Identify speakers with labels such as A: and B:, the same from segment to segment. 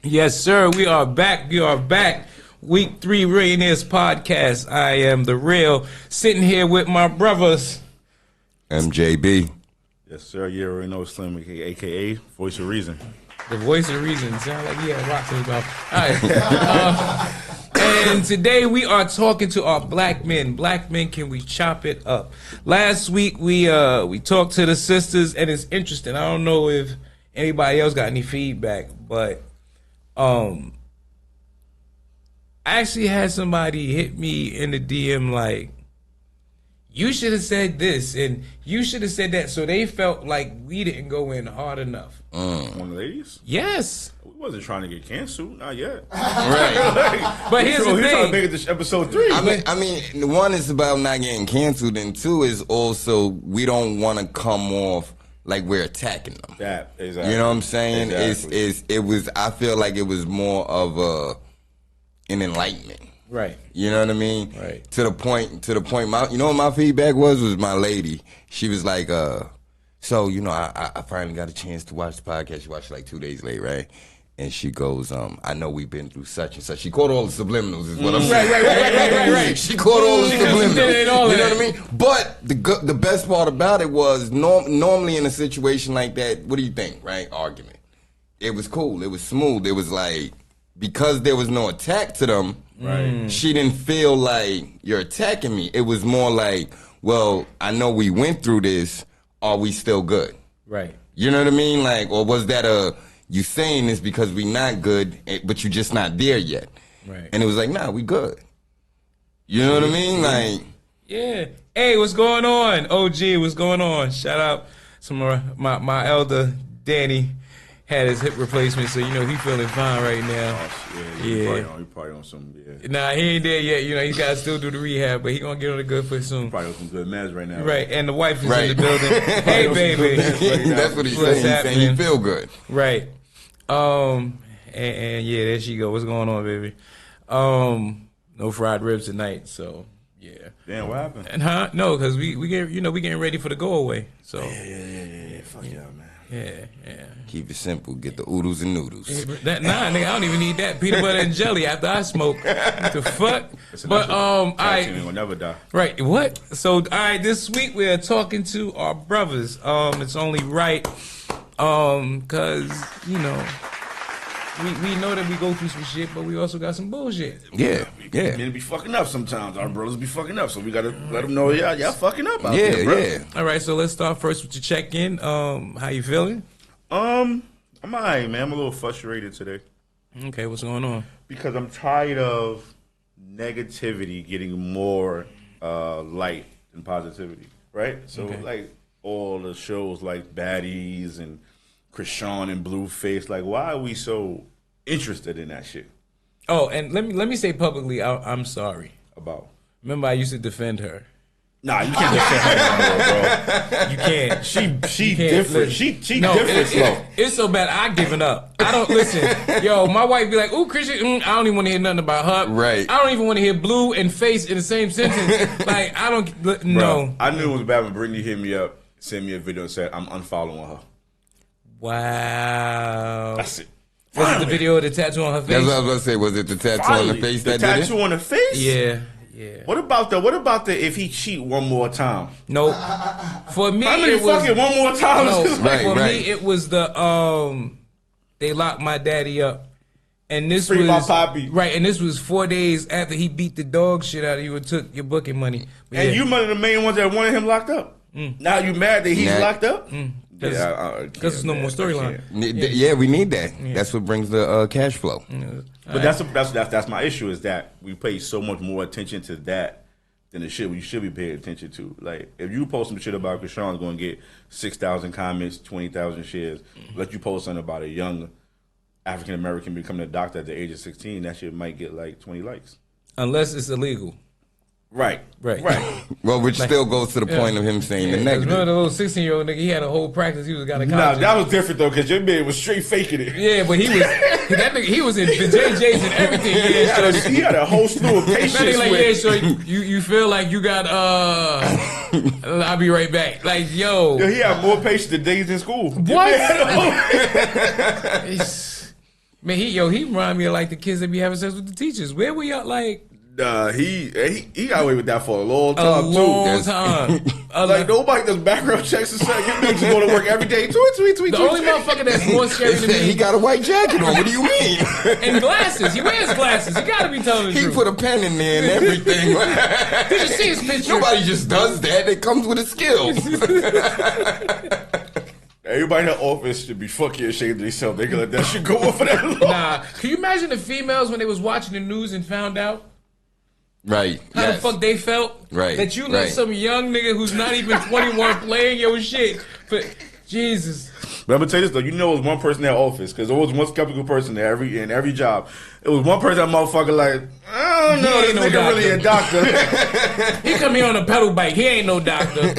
A: Yes, sir. We are back. We are back. Week 3 Reallionaires podcast. I am the real, sitting here with my brothers.
B: MJB.
C: Yes, sir. You already know Slim, a.k.a. Voice of Reason.
A: The voice of reason. Sound like he had rocks in his mouth. All right. And today we are talking to our black men. Black men, can we chop it up? Last week we talked to the sisters, and it's interesting. I don't know if anybody else got any feedback, but I actually had somebody hit me in the DM like, you should have said this and you should have said that. So they felt like we didn't go in hard enough.
C: One of the ladies?
A: Yes.
C: We wasn't trying to get canceled, not yet.
B: Right.
A: But here's the
C: He's trying to
A: thing.
C: make it to episode 3.
B: I mean, one is about not getting canceled, and two is also we don't want to come off like we're attacking them.
C: That exactly.
B: You know what I'm saying?
C: Exactly.
B: I feel like it was more of an enlightenment.
A: Right.
B: You know what I mean?
A: Right.
B: To the point. You know what my feedback was my lady. She was like, so you know, I finally got a chance to watch the podcast. She watched it like 2 days late, right? And she goes, I know we've been through such and such. She caught all the subliminals, is what I'm saying.
A: Right.
B: She caught all the subliminals.
A: Did all
B: you know
A: that.
B: what I mean? But the best part about it was normally in a situation like that, what do you think, right? Argument. It was cool. It was smooth. It was like, because there was no attack to them,
C: Right.
B: she didn't feel like you're attacking me. It was more like, well, I know we went through this. Are we still good?
A: Right.
B: You know what I mean? Like, or was that you saying this because we not good, but you just not there yet?
A: Right.
B: And it was like, nah, we good. You know what I mean? Like,
A: Yeah. Hey, what's going on? OG, what's going on? Shout out to my elder, Danny. Had his hip replacement, so you know he feeling fine right now.
C: Yeah. He probably on some, yeah.
A: Nah, he ain't there yet. You know, he's got to still do the rehab, but he gonna get on the good foot soon.
C: Probably on some good meds right now.
A: Right, and the wife is
B: Right.
A: in the building. Hey, baby.
B: that's what he's
A: What's
B: saying. He's saying
A: happening?
B: he feel good.
A: Right. And yeah, there she go. What's going on, baby? No fried ribs tonight, so yeah.
C: Damn, what happened?
A: And no, because we getting ready for the go away. So
C: Yeah. Fuck yeah, man.
A: yeah.
B: Keep it simple. Get the oodles and noodles.
A: Nah, nigga, I don't even need that peanut butter and jelly after I smoke. What the fuck? But
C: Ain't
A: I
C: gonna never die.
A: right. What? So all right, this week we are talking to our brothers. It's only right. Cause you know. We know that we go through some shit, but we also got some bullshit.
B: Yeah.
C: Men be fucking up sometimes. Our brothers be fucking up, so we gotta let them know, y'all fucking up out there, bro.
B: Yeah.
A: All right, so let's start first with your check-in. How you feeling?
C: I'm alright, man. I'm a little frustrated today
A: Okay, what's going on?
C: because I'm tired of negativity getting more light than positivity, right? So
A: Okay.
C: like all the shows like Baddies and Krishan and Blueface, like why are we so interested in that shit?
A: Oh, and let me say publicly, I'm sorry.
C: About
A: Remember, I used to defend her.
C: nah, you can't defend her anymore, bro.
A: You can't.
C: She
A: can't
C: different.
A: listen.
C: She
A: No,
C: different, slow.
A: it's so bad. I given up. I don't listen. Yo, my wife be like, "Ooh, Christian." I don't even want to hear nothing about her.
B: Right.
A: I don't even want to hear blue and face in the same sentence. Like I don't. No.
C: Bro, I knew it was bad when Brittany hit me up, sent me a video and said I'm unfollowing her.
A: Wow.
C: That's it.
A: Was it the
C: Finally.
A: video of the tattoo on her face?
B: That's what I was gonna say. Was it the tattoo on the
C: Finally.
B: face
C: the
B: that did
C: tattoo
B: it?
C: on the face?
A: Yeah.
C: What about the if he cheat one more time?
A: No. For me,
C: How many
A: it was
C: fucking one more time?
A: no.
B: Right,
A: For
B: right.
A: me, it was the they locked my daddy up, and this
C: Free
A: was
C: my poppy.
A: right, and this was 4 days after he beat the dog shit out of you and took your booking money. But
C: And
A: yeah.
C: you one of the main ones that wanted him locked up. Now you mad that he's
B: Nah.
C: locked up?
A: Because there's no more storyline.
B: Yeah, we need that. That's what brings the cash flow.
C: But that's my issue is that we pay so much more attention to that than the shit we should be paying attention to. Like if you post some shit about Krishan's going to get 6,000 comments, 20,000 shares. Let you post something about a young African American becoming a doctor at the age of 16, that shit might get like 20 likes.
A: Unless it's illegal.
C: Right.
B: Well, which still goes to the point of him saying the
A: Remember
B: negative.
A: the little 16-year-old nigga? He had a whole practice. He was got a
C: Nah,
A: college.
C: that was different though, because your man was straight faking it.
A: Yeah, but he was that nigga. He was in the JJs and everything. Yeah, so
C: He had a whole slew of
A: that
C: patience
A: nigga like,
C: with.
A: yeah, so you feel like you got I'll be right back. Like, yo,
C: He had more patience than days in school.
A: What? Man, he remind me of like the kids that be having sex with the teachers. Where were y'all like?
C: He got away with that for a long time
A: A long
C: too.
A: time.
C: Like nobody does background checks and stuff. Your niggas go to work every day. Tweet.
A: The only motherfucker that's more scary than me.
B: He got a white jacket on. What do you mean?
A: And glasses. He wears glasses. He gotta be telling the
B: He
A: truth.
B: put a pen in there and everything.
A: Did you see his picture?
B: Nobody just does that. It comes with a skill.
C: Everybody in the office should be fucking ashamed of themselves. They can let that shit go on for that long.
A: Nah. Can you imagine the females when they was watching the news and found out?
B: Right.
A: How the fuck they felt?
B: Right.
A: That you let some young nigga who's not even 21 playing your shit. But Jesus.
C: But I'm gonna tell you this though, you know, it was one person in that office because there was one skeptical person there in every job. It was one person that motherfucker like, I don't know, this nigga really a doctor.
A: He come here on a pedal bike. He ain't no doctor.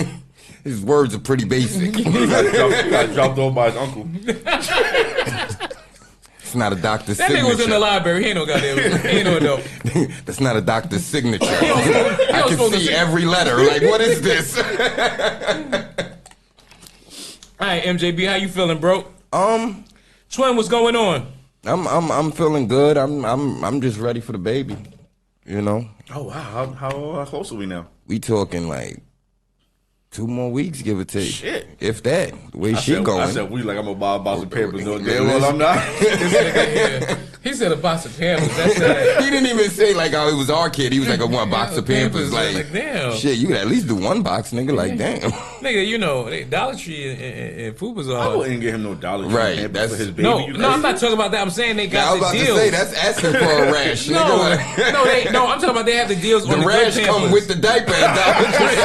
B: His words are pretty basic.
C: He got dropped off by his uncle.
B: It's not a doctor's
A: That
B: signature.
A: nigga was in the library. He ain't no goddamn. He ain't no adult.
B: That's not a doctor's signature.
A: don't
B: I can
A: supposed to
B: see
A: see-
B: every letter. Like, what is this?
A: All right, MJB, how you feeling, bro?
B: Um,
A: Twin, what's going on?
B: I'm feeling good. I'm just ready for the baby. You know,
C: Oh wow, how close are we now?
B: we talking like 2 more weeks, give or take.
C: Shit.
B: If that, the way she going.
C: I said we like I'm gonna buy a box of papers. No,
B: Yeah,
C: well, I'm not.
A: This nigga here, he said a box of Pampers. That's that.
B: He didn't even say like, oh, it was our kid. He was like, I want a box of Pampers.
A: Pampers,
B: Like,
A: damn.
B: shit, you could at least do one box, nigga. Like, damn.
A: Nigga, you know, Dollar Tree and Fupa's
C: I
A: are.
C: wouldn't get him no Dollar Tree
B: Right,
C: Pampers
B: that's-
C: for his baby.
A: No,
C: You
A: no, I'm
C: crazy?
A: not talking about that. I'm saying they
B: I
A: got
B: was about
A: the
B: to
A: deals.
B: say that's asking for a rash.
A: No,
B: nigga. Like,
A: no, I'm talking about they have the deals on
B: the
A: the
B: rash
A: good
B: come
A: Pampers.
B: with the diaper at Dollar Tree.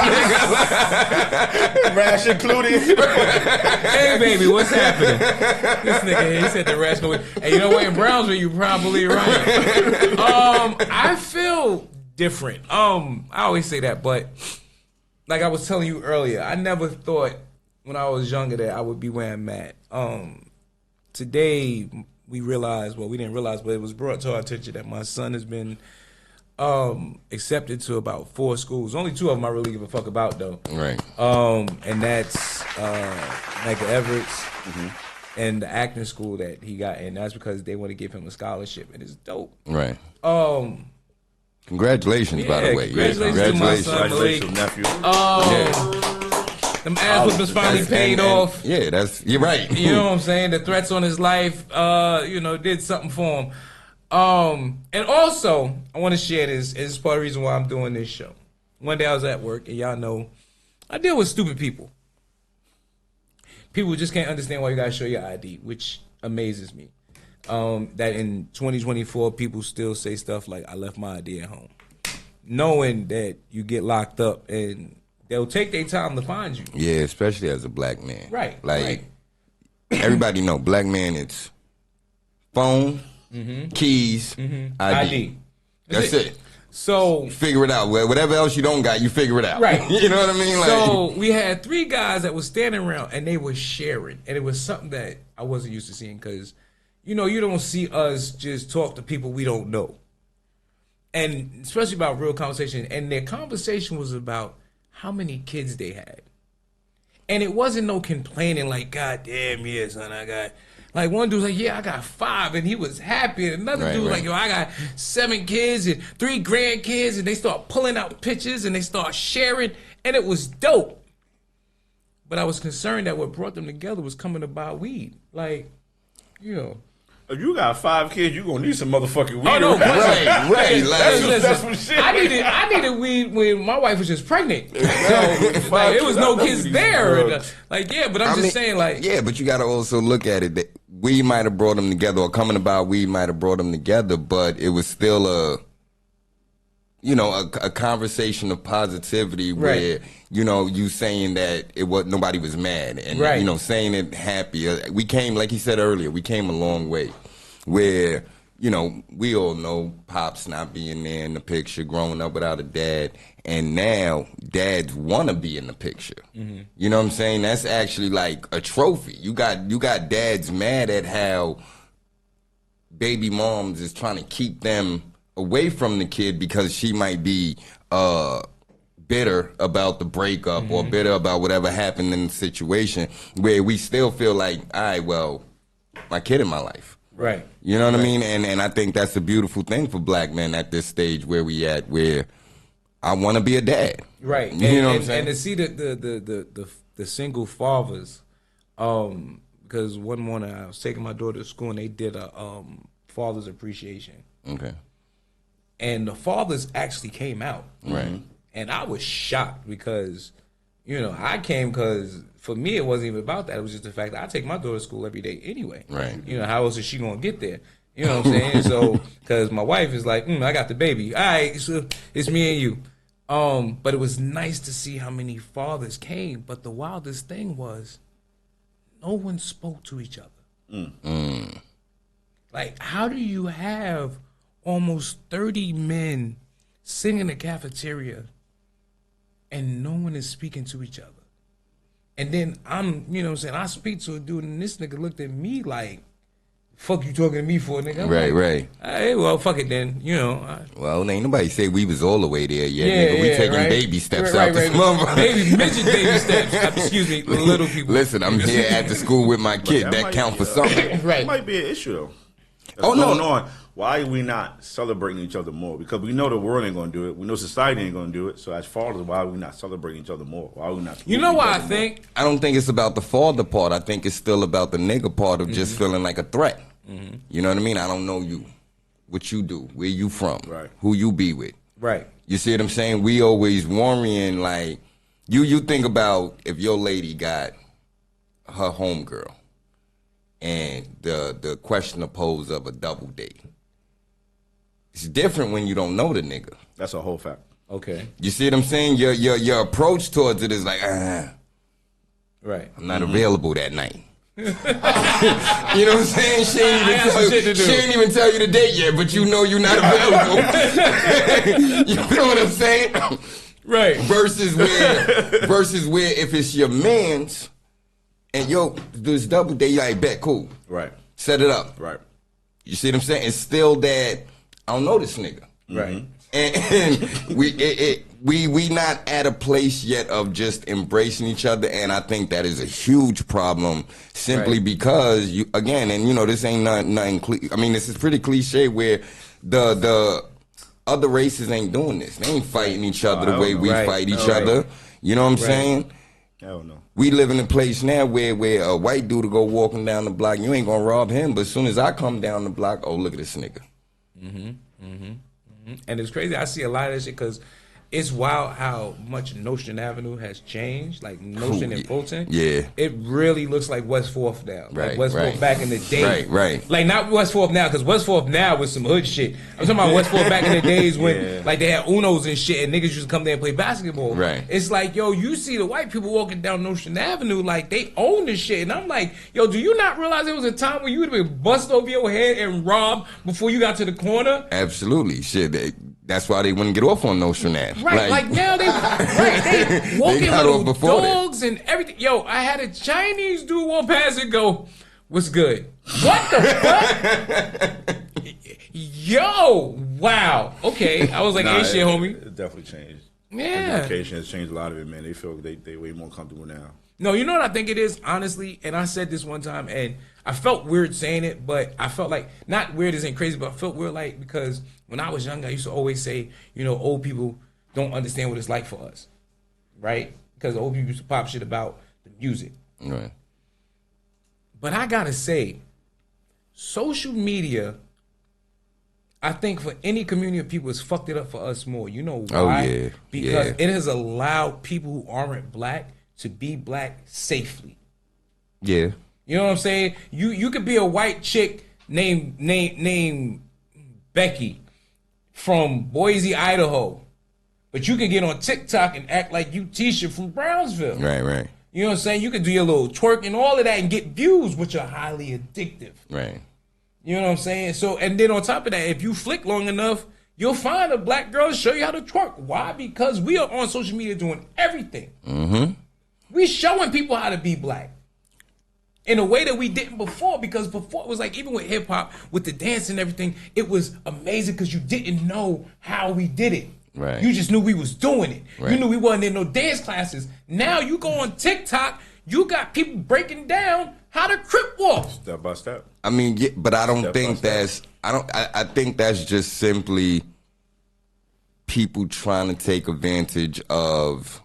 C: Rash included.
A: Hey, baby, what's happening? This nigga, he said the rash go with. Hey, you know what? In Brownsville, you probably right. I feel different. I always say that, but like I was telling you earlier, I never thought when I was younger that I would be where I'm at. Today we realized, well, we didn't realize, but it was brought to our attention that my son has been accepted to about 4 schools. Only 2 of them I really give a fuck about though.
B: Right.
A: And that's Micah Everett's and the acting school that he got in. That's because they want to give him a scholarship, and it's dope.
B: Right.
A: Um,
B: Congratulations, by
A: Yeah,
B: the way.
A: congratulations to my son.
C: Congratulations, nephew.
A: them ass whoopings finally paid off.
B: Yeah, you're right.
A: You know what I'm saying? The threats on his life, did something for him. And also, I want to share this. This is part of the reason why I'm doing this show. One day I was at work, and y'all know, I deal with stupid people. People just can't understand why you gotta show your ID, which amazes me. That in 2024, people still say stuff like, I left my ID at home. Knowing that you get locked up and they'll take their time to find you.
B: Yeah, especially as a black man.
A: Right.
B: Like, everybody know, black man, it's phone, keys, ID. That's it.
A: So
B: Figure it out. Whatever else you don't got, you figure it out.
A: Right.
B: You know what I mean? Like,
A: So we had 3 guys that was standing around and they were sharing. And it was something that I wasn't used to seeing because, you don't see us just talk to people we don't know. And especially about real conversation. And their conversation was about how many kids they had. And it wasn't no complaining like, God damn, yeah, son, I got... Like one dude was like, yeah, I got 5, and he was happy. And another dude was like, yo, I got 7 kids and 3 grandkids, and they start pulling out pictures and they start sharing, and it was dope. But I was concerned that what brought them together was coming to buy weed. Like,
C: If you got 5 kids, you gonna need some motherfucking weed.
A: Oh, no,
B: right. Like,
C: That's some shit.
A: I needed weed when my wife was just pregnant. So like, it was no kids there. Like, yeah, but I'm just saying, like,
B: yeah, but you got to also look at it that we might have brought them together, or coming about weed might have brought them together, but it was still a conversation of positivity where, you saying that nobody was mad and, saying it happy. We came, like he said earlier, we came a long way where, we all know Pops not being there in the picture, growing up without a dad, and now dads want to be in the picture. Mm-hmm. You know what I'm saying? That's actually like a trophy. You got dads mad at how baby moms is trying to keep them away from the kid because she might be bitter about the breakup or bitter about whatever happened in the situation, where we still feel like, all right, well, my kid in my life.
A: Right.
B: You know what I mean? And I think that's a beautiful thing for black men at this stage where we at, where I want to be a dad.
A: Right.
B: You know what I'm saying?
A: And to see the single fathers, because one morning I was taking my daughter to school and they did a father's appreciation.
B: Okay.
A: And the fathers actually came out.
B: Right.
A: And I was shocked because, you know, I came because for me it wasn't even about that. It was just the fact that I take my daughter to school every day anyway.
B: Right.
A: You know, how else is she going to get there? You know what I'm saying? So, because my wife is like, I got the baby. All right, so it's me and you. But it was nice to see how many fathers came. But the wildest thing was no one spoke to each other. Like, how do you have almost 30 men sitting in the cafeteria and no one is speaking to each other? And then you know what I'm saying, I speak to a dude and this nigga looked at me like, fuck you talking to me for, nigga? I'm
B: Right,
A: like,
B: right.
A: Hey, well, fuck it then, you know.
B: Well, ain't nobody say we was all the way there yet, nigga. We taking
A: right.
B: baby steps
A: Right,
B: out this
A: right.
B: motherfucker.
A: Baby, midget baby steps. Excuse me, little people.
B: Listen, I'm here at the school with my kid.
C: that
B: That
C: might
B: count
C: be,
B: for something.
A: Right.
C: That might be an issue though.
B: Oh, no.
C: Going on. Why are we not celebrating each other more? Because we know the world ain't gonna do it. We know society ain't gonna do it. So as far as why are we not celebrating each other more? Why are we not?
A: You know why I
C: more?
A: think?
B: I don't think it's about the father part. I think it's still about the nigga part of just feeling like a threat. You know what I mean? I don't know you, what you do, where you from,
C: Right.
B: who you be with.
A: Right.
B: You see what I'm saying? We always worrying like, you think about if your lady got her homegirl and the question posed of a double date. It's different when you don't know the nigga.
C: That's a whole fact.
A: Okay.
B: You see what I'm saying? Your approach towards it is like,
A: Right.
B: I'm not available that night. You know what I'm saying? She ain't even tell you the date yet, but you know you're not available. You know what I'm saying?
A: Right.
B: Versus where if it's your man's and yo, this double date, you like, bet, cool.
C: Right.
B: Set it up.
C: Right.
B: You see what I'm saying? It's still that I don't know this nigga.
A: Right.
B: And we not at a place yet of just embracing each other, and I think that is a huge problem simply
A: Right.
B: because you again, and you know this ain't nothing I mean, this is pretty cliche where the other races ain't doing this. They ain't fighting each other the way we
A: Right.
B: fight each
A: Right.
B: other. You know what I'm saying?
C: I don't know.
B: We live in a place now where a white dude will go walking down the block, you ain't gonna rob him, but as soon as I come down the block, oh, look at this nigga.
A: And it's crazy. I see a lot of that shit because it's wild how much Nostrand Avenue has changed. Like Nostrand and Fulton.
B: Yeah.
A: It really looks like West 4th now.
B: Right,
A: Like West 4th
B: right.
A: back in the day.
B: Right.
A: Like not West 4th now, because West 4th now was some hood shit. I'm talking about West 4th back in the days when like they had Unos and shit and niggas used to come there and play basketball.
B: Right.
A: It's like, yo, you see the white people walking down Nostrand Avenue like they own this shit. And I'm like, yo, do you not realize there was a time where you would have been bust over your head and robbed before you got to the corner?
B: Absolutely. Shit, that's why they wouldn't get off on Nostrand Ave.
A: Right, like now they walking
B: got
A: with
B: off before that.
A: dogs and everything. Yo, I had a Chinese dude walk past and go, "What's good?" What the fuck? Yo, wow. Okay, I was like, "Hey, shit, homie."
C: It definitely changed.
A: Yeah.
C: Education has changed a lot of it, man. They feel they way more comfortable now.
A: No, you know what I think it is, honestly, and I said this one time, and I felt weird saying it, but I felt like, not weird isn't crazy, but I felt weird like, because when I was young, I used to always say, you know, old people don't understand what it's like for us, right? Because old people used to pop shit about the music.
B: Right.
A: But I gotta say, social media, I think for any community of people, has fucked it up for us more. You know why?
B: Oh, yeah.
A: Because
B: Yeah.
A: it has allowed people who aren't black to be black safely.
B: Yeah.
A: You know what I'm saying? You could be a white chick named Becky from Boise, Idaho, but you could get on TikTok and act like you Tisha from Brownsville.
B: Right.
A: You know what I'm saying? You could do your little twerk and all of that and get views, which are highly addictive.
B: Right.
A: You know what I'm saying? So, and then on top of that, if you flick long enough, you'll find a black girl to show you how to twerk. Why? Because we are on social media doing everything.
B: Mm-hmm.
A: We showing people how to be black in a way that we didn't before, because before it was like, even with hip hop, with the dance and everything, it was amazing because you didn't know how we did it.
B: Right.
A: You just knew we was doing it.
B: Right.
A: You knew we wasn't in no dance classes. Now you go on TikTok, you got people breaking down how to Crip walk.
C: Step by step.
B: I mean, yeah, but I don't
C: Step
B: think
C: by step.
B: that's. I think that's just simply people trying to take advantage of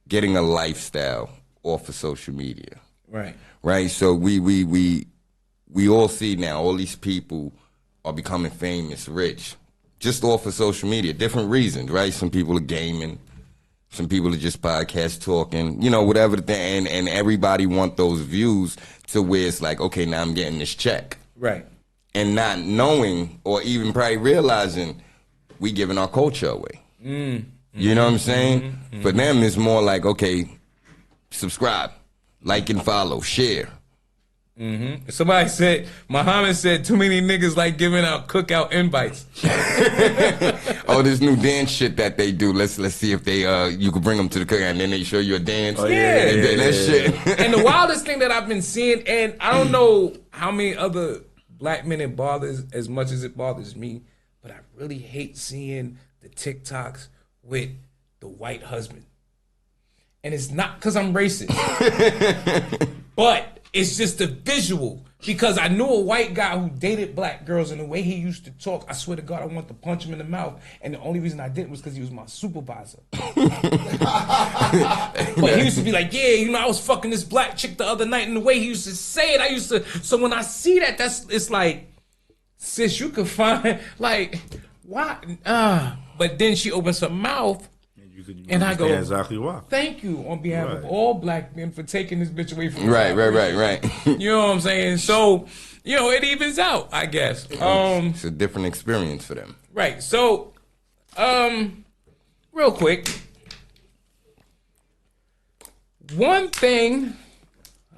B: getting a lifestyle off of social media.
A: Right.
B: Right. So we all see now all these people are becoming famous, rich, just off of social media. Different reasons, right? Some people are gaming. Some people are just podcast talking, whatever the thing, and everybody want those views to where it's like, okay, now I'm getting this check.
A: Right.
B: And not knowing or even probably realizing we giving our culture away. You know what I'm saying? For them, it's more like, okay, subscribe, like and follow, share.
A: Somebody said, Muhammad said, too many niggas like giving out cookout invites.
B: Oh, this new dance shit that they do. Let's see if they you can bring them to the cookout and then they show you a dance.
C: Oh, yeah.
B: And then that shit.
A: And the wildest thing that I've been seeing, and I don't know how many other black men it bothers as much as it bothers me, but I really hate seeing the TikToks with the white husband. And it's not because I'm racist, but it's just a visual. Because I knew a white guy who dated black girls, and the way he used to talk, I swear to God, I wanted to punch him in the mouth. And the only reason I didn't was because he was my supervisor. But he used to be like, yeah, I was fucking this black chick the other night, and the way he used to say it, so when I see that, it's like, sis, you could find, like, why? But then she opens her mouth, and I go,
C: exactly why.
A: Thank you on behalf of all black men for taking this bitch away from me.
B: Right.
A: You know what I'm saying? So, it evens out, I guess.
B: It's a different experience for them.
A: Right. So, real quick, one thing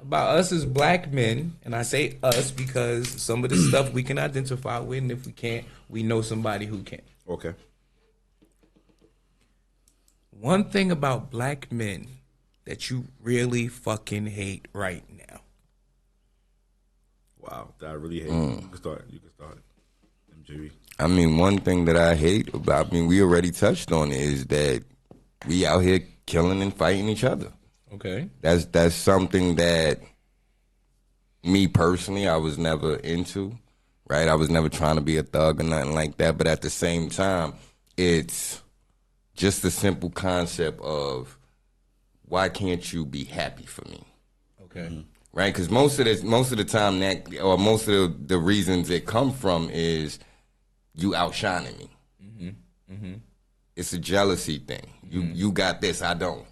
A: about us as black men, and I say us because some of the stuff we can identify with, and if we can't, we know somebody who can.
C: Okay.
A: One thing about black men that you really fucking hate right now.
C: Wow, that I really hate. You can start. MJB.
B: I mean, one thing that I hate about, we already touched on it, is that we out here killing and fighting each other.
A: Okay.
B: That's something that me personally, I was never into, right? I was never trying to be a thug or nothing like that. But at the same time, it's just the simple concept of, why can't you be happy for me?
A: Okay.
B: Right? Because most of the time most of the reasons it come from is you outshining me. It's a jealousy thing. You got this, I don't.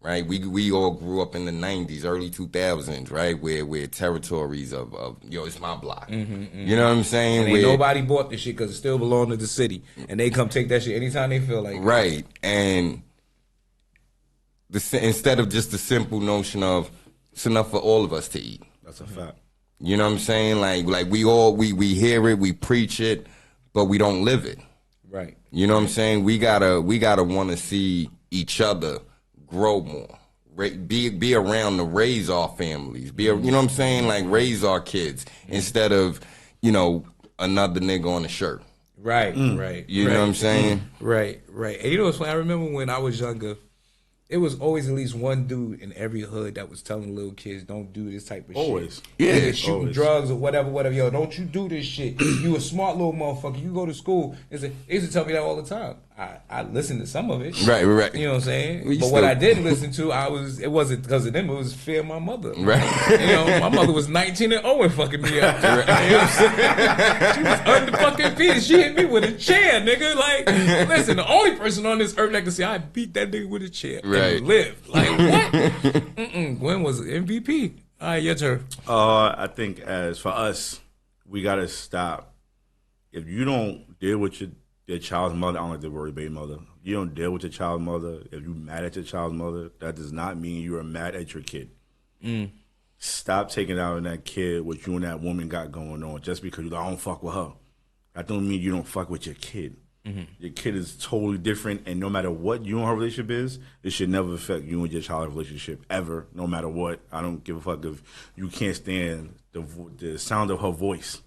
B: Right? We all grew up in the 90s, early 2000s, right? Where territories of it's my block. You know what I'm saying?
A: And ain't nobody bought this shit because it still belonged to the city. And they come take that shit anytime they feel like it.
B: Right. And instead of just the simple notion of, it's enough for all of us to eat.
C: That's a fact.
B: You know what I'm saying? Like we hear it, we preach it, but we don't live it.
A: Right.
B: You know what I'm saying? We gotta want to see each other grow more. Be around to raise our families. You know what I'm saying? Like, raise our kids instead of, another nigga on a shirt.
A: Right.
B: You know what I'm saying?
A: Right. And you know what's funny? I remember when I was younger, it was always at least one dude in every hood that was telling little kids, don't do this type of
C: Always.
A: shit.
B: Yeah.
A: Niggas shooting
C: Always.
A: drugs or whatever. Yo, don't you do this shit. You a smart little motherfucker. You go to school. They used to tell me that all the time. I listened to some of it.
B: Right.
A: You know what I'm saying?
B: Well,
A: but what I didn't listen to, it wasn't because of them, it was fear of my mother.
B: Right.
A: My mother was 19 and 0 and fucking me up. You know what I'm saying? She was under fucking feet. She hit me with a chair, nigga. Like, listen, the only person on this earth that can say I beat that nigga with a chair and lived. Like, what? Gwen was MVP. All right, your turn.
C: I think as for us, we gotta stop. If you don't deal with your child's mother, I don't like the word baby mother. You don't deal with your child's mother. If you're mad at your child's mother, that does not mean you are mad at your kid. Stop taking out on that kid what you and that woman got going on just because I don't fuck with her. That don't mean you don't fuck with your kid. Your kid is totally different, and no matter what you and her relationship is, it should never affect you and your child's relationship ever, no matter what. I don't give a fuck if you can't stand the sound of her voice.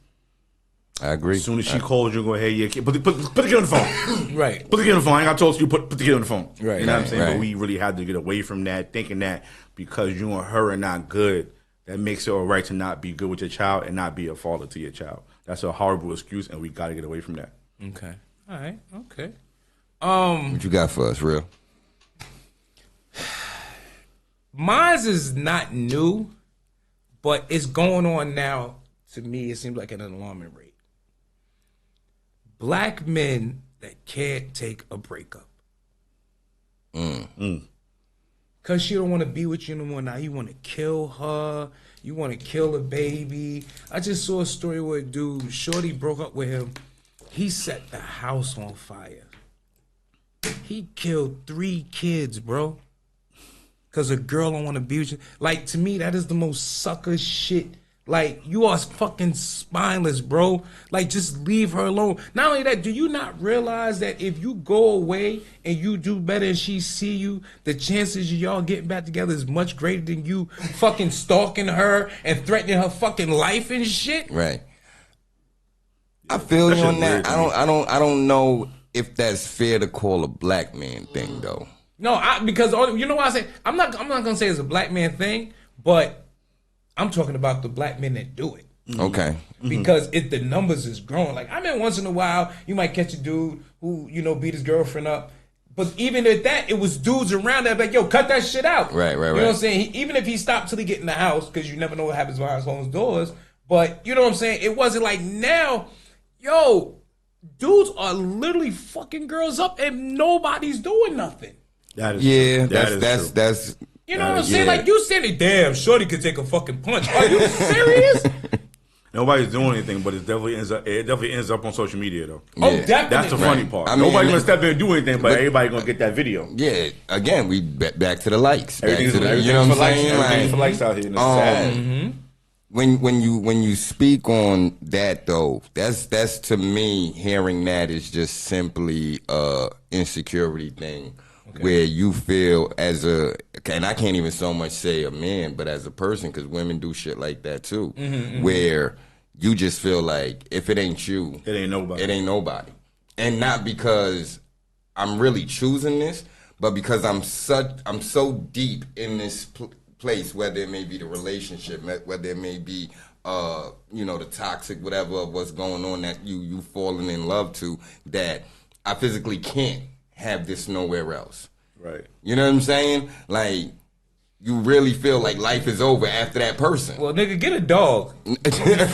B: I agree.
C: As soon as she calls you, go, hey, yeah, kid, put the kid on the phone.
A: Right.
C: Put the kid on the phone. I told you, put the kid on the phone.
A: Right.
C: You know what I'm saying?
B: Right.
C: But we really had to get away from that, thinking that because you and her are not good, that makes it all right to not be good with your child and not be a father to your child. That's a horrible excuse, and we got to get away from that.
A: Okay. All right. Okay.
B: What you got for us, Real?
A: Mine is not new, but it's going on now. To me, it seems like an alarming rate. Black men that can't take a breakup. Because she don't want to be with you no more now. You want to kill her. You want to kill a baby. I just saw a story where a dude, shorty broke up with him. He set the house on fire. He killed 3 kids, bro. Because a girl don't want to be with you. Like, to me, that is the most sucker shit. Like, you are fucking spineless, bro. Like, just leave her alone. Not only that, do you not realize that if you go away and you do better and she see you, the chances of y'all getting back together is much greater than you fucking stalking her and threatening her fucking life and shit?
B: Right. I feel you on that. I don't know if that's fair to call a black man thing though.
A: No, because you know what I say? I'm not gonna say it's a black man thing, but I'm talking about the black men that do it.
B: Okay.
A: Because the numbers is growing. Like, I mean, once in a while, you might catch a dude who, beat his girlfriend up. But even at that, it was dudes around that like, yo, cut that shit out.
B: Right.
A: You know what I'm saying? Even if he stopped till he get in the house, because you never know what happens behind closed doors. But, you know what I'm saying? It wasn't like now, yo, dudes are literally fucking girls up and nobody's doing nothing.
C: That is
B: true. That's
A: you know what I'm saying? Like, you saying it, damn, shorty could take a fucking punch. Are you serious?
C: Nobody's doing anything, but it definitely ends up on social media, though.
A: Yeah. Oh, definitely.
C: That's the funny part.
B: I mean,
C: nobody's gonna step in and do anything, but everybody gonna get that video.
B: Yeah. Again, we back to the likes.
C: Everything's for likes out here. Sad.
B: When you speak on that though, that's to me, hearing that is just simply a insecurity thing. Okay. Where you feel and I can't even so much say a man, but as a person, because women do shit like that too, where you just feel like if it ain't you,
C: it ain't nobody.
B: It ain't nobody. And not because I'm really choosing this, but because I'm so deep in this place, whether it may be the relationship, whether it may be the toxic whatever of what's going on that you falling in love to, that I physically can't have this nowhere else.
C: Right.
B: You know what I'm saying? Like, you really feel like life is over after that person.
A: Well, nigga, get a dog.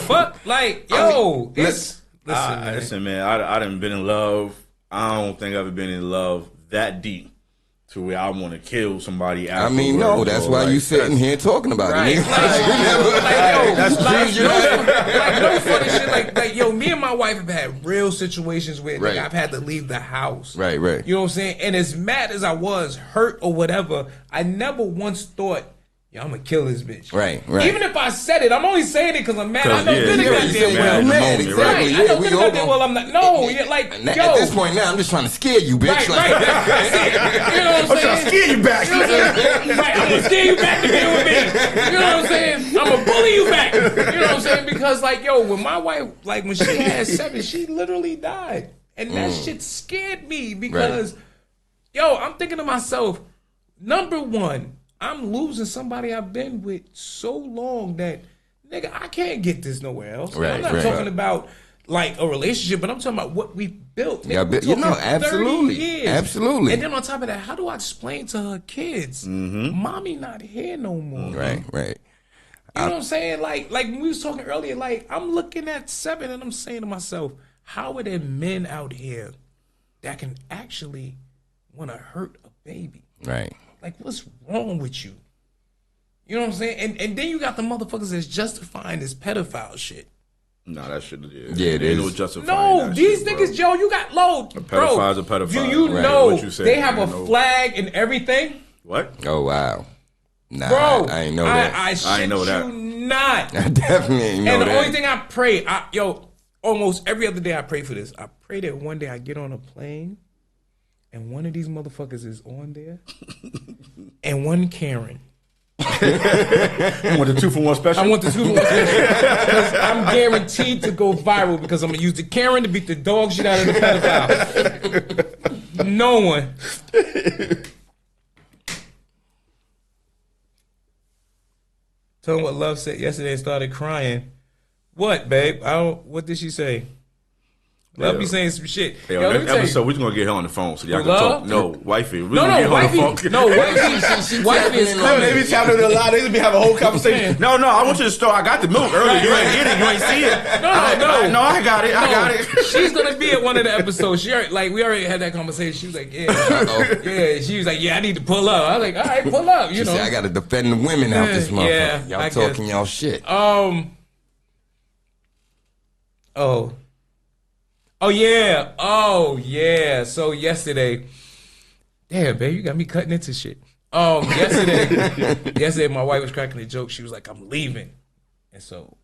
A: Fuck, like, yo,
C: listen, man, I done been in love. I don't think I've ever been in love that deep to where I want to kill somebody afterwards.
B: I mean, no, that's why you sitting here talking about it.
A: No funny shit. Like, yo, me and my wife have had real situations where like, I've had to leave the house.
B: Right.
A: You know what I'm saying? And as mad as I was, hurt or whatever, I never once thought, yo, I'm gonna kill this bitch.
B: Right.
A: Even if I said it, I'm only saying it because I'm mad. I know good and goddamn well.
B: I'm mad. Exactly.
A: I know good and goddamn well I'm not. No, like, yo.
B: At this point now, I'm just trying to scare you, bitch.
A: Right. You know what I'm saying?
C: I'm trying to scare you back.
A: You know what I'm saying? Right, I'm gonna scare you back to be with me. You know what I'm saying? I'm gonna bully you back. You know what I'm saying? Because, like, yo, when my wife, like, when she had 7, she literally died. And that shit scared me because, yo, I'm thinking to myself, number one, I'm losing somebody I've been with so long that, nigga, I can't get this nowhere else. I'm not talking about like a relationship, but I'm talking about what we built. Nigga,
B: absolutely.
A: 30 years.
B: Absolutely.
A: And then on top of that, how do I explain to her kids, mommy not here no more?
B: Right.
A: You know what I'm saying? Like when we was talking earlier, like I'm looking at 7 and I'm saying to myself, how are there men out here that can actually want to hurt a baby?
B: Right.
A: Like, what's wrong with you? You know what I'm saying? And then you got the motherfuckers that's justifying this pedophile shit.
C: No, that shit is.
B: Yeah, it is.
C: No justifying
A: No, these
C: shit,
A: niggas, Joe, you got low.
C: A pedophile's a pedophile.
A: Do you know they have a flag and everything?
C: What?
B: Oh, wow. Nah,
A: bro,
B: I ain't know that.
A: I ain't know that. Not.
B: I definitely ain't know that.
A: And the only thing I pray, almost every other day I pray for this. I pray that one day I get on a plane and one of these motherfuckers is on there, and one Karen.
C: You want the 2-for-1 special?
A: I want the 2-for-1 special. Because I'm guaranteed to go viral because I'm going to use the Karen to beat the dog shit out of the pedophile. No one. Tell him what Love said yesterday and started crying. What, babe? What did she say? Love be saying some shit.
C: Hey, on next episode, we're gonna get her on the phone so y'all can talk. No, wifey.
A: Wifey. No, wifey. Wifey is coming.
C: They be telling a lot. They be having a whole conversation. No, I went to the store. I got the milk earlier. You ain't get it. You ain't see it. No, I got it. I got it.
A: She's gonna be at one of the episodes. We already had that conversation. She was like, yeah. She was like, yeah, I need to pull up. I was like, all right, pull up. You know,
B: I got to defend the women out this motherfucker. Y'all talking y'all shit.
A: Oh yeah. So yesterday, damn, babe, you got me cutting into shit. Yesterday, my wife was cracking a joke. She was like, I'm leaving. And so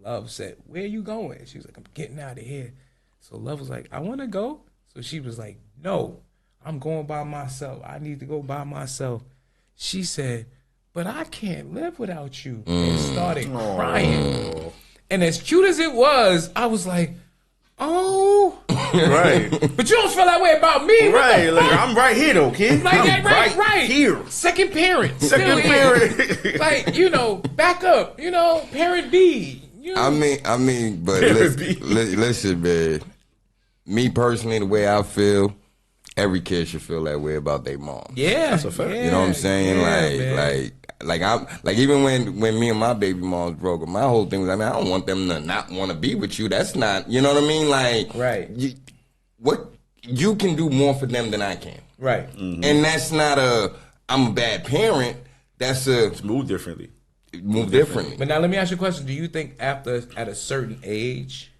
A: Love said, where are you going? She was like, I'm getting out of here. So Love was like, I want to go. So she was like, no, I'm going by myself. I need to go by myself. She said, but I can't live without you. And started crying. And as cute as it was, I was like, oh,
C: right.
A: But you don't feel that way about me,
C: right? Like, I'm right here, though, kid.
A: Like, right
C: here.
A: Second parent. Like, back up. Parent B.
B: I mean, but listen, man. Me personally, the way I feel, every kid should feel that way about their mom.
A: Yeah,
C: that's a fact.
B: You know what I'm saying? Like even when me and my baby moms broke up, my whole thing was, I don't want them to not want to be with you. That's not, you know what I mean? Like,
A: right.
B: You can do more for them than I can.
A: Right.
B: Mm-hmm. And that's not I'm a bad parent. That's
C: it's move differently.
A: But now let me ask you a question. Do you think at a certain age?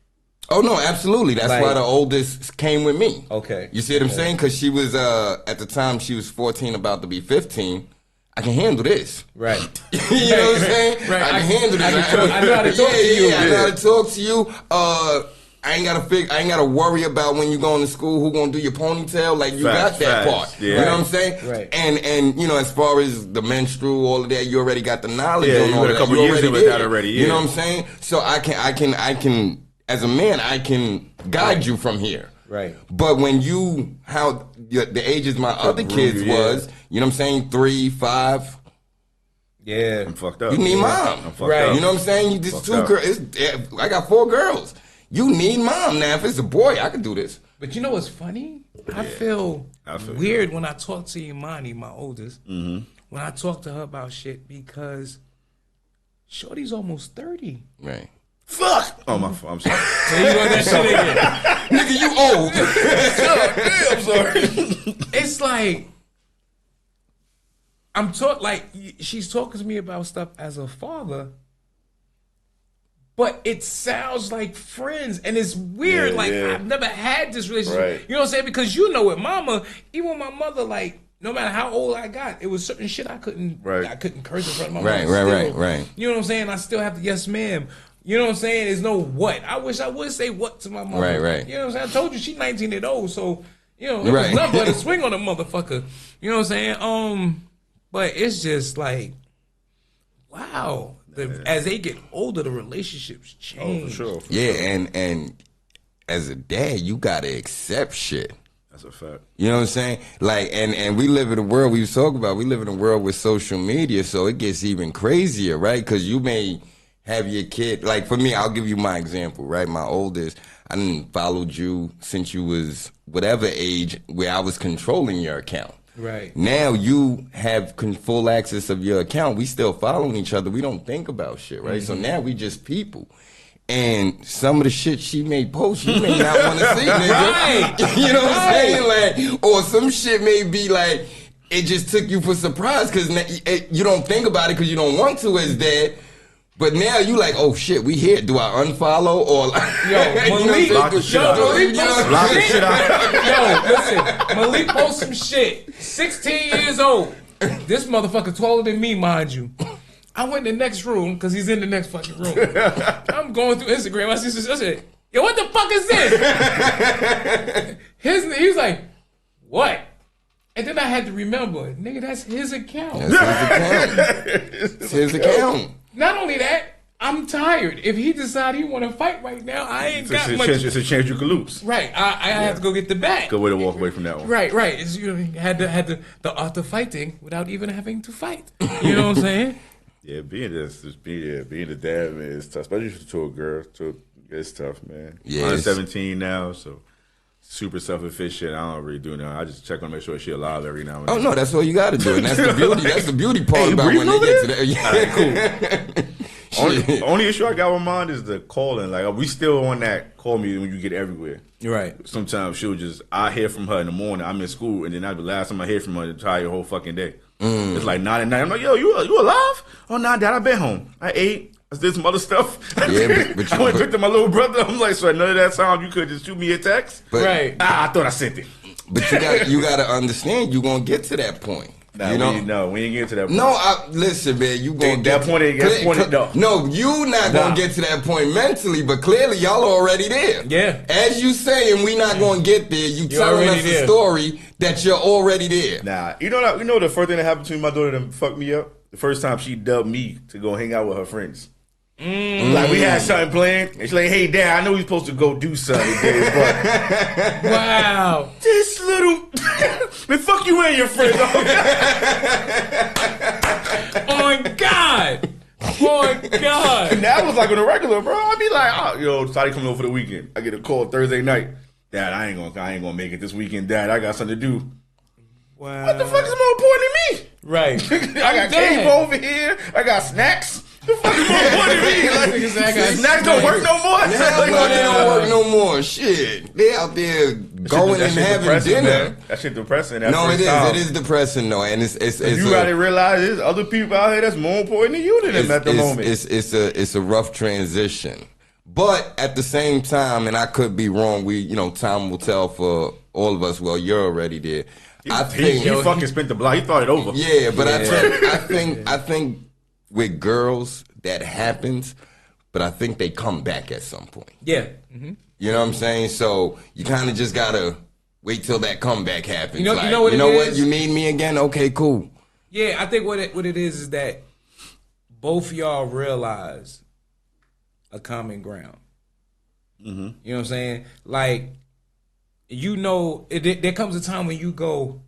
B: Oh no, absolutely. That's why the oldest came with me.
A: Okay.
B: You see what I'm saying? Because she was at the time she was 14, about to be 15. I can handle this.
A: Right.
B: You know what I'm saying?
A: Right.
B: I can handle this.
A: I know how to talk to you.
B: I know how to talk to you. I ain't gotta worry about when you going to school who gonna do your ponytail. Like you got that part. Yeah. You know what I'm saying?
A: Right.
B: And as far as the menstrual, all of that, you already got the knowledge on all
C: that. Yeah, a couple years with that already. Yeah.
B: You know what I'm saying? So I can as a man, I can guide you from here.
A: Right.
B: But when the ages my other kids was, you know what I'm saying, 3, 5.
A: Yeah.
C: I'm fucked up.
B: You need mom.
C: I'm fucked up.
B: You know what I'm saying? You just two girls. I got 4 girls. You need mom. Now, if it's a boy, I can do this.
A: But you know what's funny? I feel weird when I talk to Imani, my oldest, when I talk to her about shit, because Shorty's almost 30.
B: Right.
C: Fuck! Oh, my fault. I'm sorry.
A: So you on that shit again.
B: Nigga, you old.
C: I'm sorry.
A: It's like, she's talking to me about stuff as a father, but it sounds like friends, and it's weird. I've never had this relationship.
C: Right.
A: You know what I'm saying? Because with mama, even with my mother, no matter how old I got, it was certain shit I couldn't curse in front of my mom.
B: Right.
A: You know what I'm saying? I still have to yes ma'am. You know what I'm saying? There's no what. I wish I would say what to my mother.
B: Right.
A: You know what I'm saying? I told you she's 19 years old, so it was nothing but a swing on a motherfucker. You know what I'm saying? But it's just like, wow. As they get older, the relationships change.
C: Oh, for sure.
B: Yeah, and as a dad, you gotta accept shit.
C: That's a fact.
B: You know what I'm saying? And we live in a world, we was talking about, we live in a world with social media, so it gets even crazier, right? Because you may have your kid, like for me, I'll give you my example, right? My oldest, I didn't followed you since you was whatever age where I was controlling your account.
A: Right.
B: Now you have full access of your account. We still following each other. We don't think about shit, right? So now we just people. And some of the shit she may post, you may not want to see, nigga.
A: Right.
B: You know what I'm saying? Or some shit may be like, it just took you for surprise because you don't think about it because you don't want to as dad. But now you like, oh shit, we here. Do I unfollow or
A: Malik,
C: lock the shit out.
A: Yo, listen, Malik post some shit. 16 years old. This motherfucker taller than me, mind you. I went in the next room because he's in the next fucking room. I'm going through Instagram. I said, yo, what the fuck is this? He was like, what? And then I had to remember, nigga, that's his account.
B: It's his account.
A: Not only that, I'm tired. If he decide he want to fight right now, I ain't got much.
C: It's a chance you could lose.
A: Right. I have to go get the bat.
C: Good way to walk away from that one.
A: Right. It's, had the art of fighting without even having to fight. You know what I'm saying?
C: Yeah, being a dad, man, it's tough, especially to a girl. It's tough, man.
B: Yeah,
C: I'm 17 now, so super self-efficient. I don't really do nothing. I just check on make sure she's alive every now and then.
B: Oh no, that's all you got to do, and that's the beauty. That's the beauty part
C: you
B: about when
C: breathing
B: they get
C: over
B: to that. Yeah,
C: cool. Only issue I got with mine is the calling. Like we still on that call me when you get everywhere.
A: Right.
C: Sometimes I hear from her in the morning. I'm in school, and then that's the last time I hear from her the entire whole fucking day. It's like 9 at night. I'm like, yo, you alive? Oh, nah, Dad, I've been home. I ate. I did some other stuff.
B: Yeah, but
C: I went and picked up my little brother. I'm like, so none of that time you could just shoot me a text?
A: Right.
C: I thought I sent it.
B: But you got to understand, you're gonna get to that point.
C: Nah,
B: you know?
C: we ain't get to that point.
B: No, listen, man, you gonna get
C: that point.
B: No, you not gonna get to that point mentally, but clearly y'all are already there.
A: Yeah.
B: As you saying, we not gonna get there. You telling us the story that you're already there.
C: Nah, you know the first thing that happened to my daughter that fucked me up? The first time she dubbed me to go hang out with her friends. Like we had something planned, and she's like, "Hey, Dad, I know we're supposed to go do something, but
A: wow,
C: this little man, fuck you and your friends."
A: Oh God. Oh God.
C: And that was like on a regular, bro. I'd be like, "Oh, yo, Saudi coming over for the weekend." I get a call Thursday night. Dad, I ain't gonna make it this weekend. Dad, I got something to do.
A: Wow.
C: What the fuck is more important than me?
A: Right.
C: I got cake over here. I got snacks. The fuck is more important than me? Like, snacks don't work no more.
B: They don't work no more. Shit, they out there going and having dinner.
C: Man. That shit depressing.
B: No, it is. It is depressing though, and it's
C: you gotta realize there's other people out here that's more important than you to them at the moment.
B: It's a rough transition, but at the same time, and I could be wrong. Time will tell for all of us. Well, you're already there.
C: He fucking spent the block. He thought it over.
B: Yeah, but I think with girls that happens, but I think they come back at some point.
A: Yeah. Mm-hmm.
B: You know what I'm saying? So you kind of just gotta wait till that comeback happens.
A: You know what?
B: You need me again? Okay, cool.
A: Yeah, I think what it is that both of y'all realize a common ground. Mm-hmm. You know what I'm saying? Like, there comes a time when you go,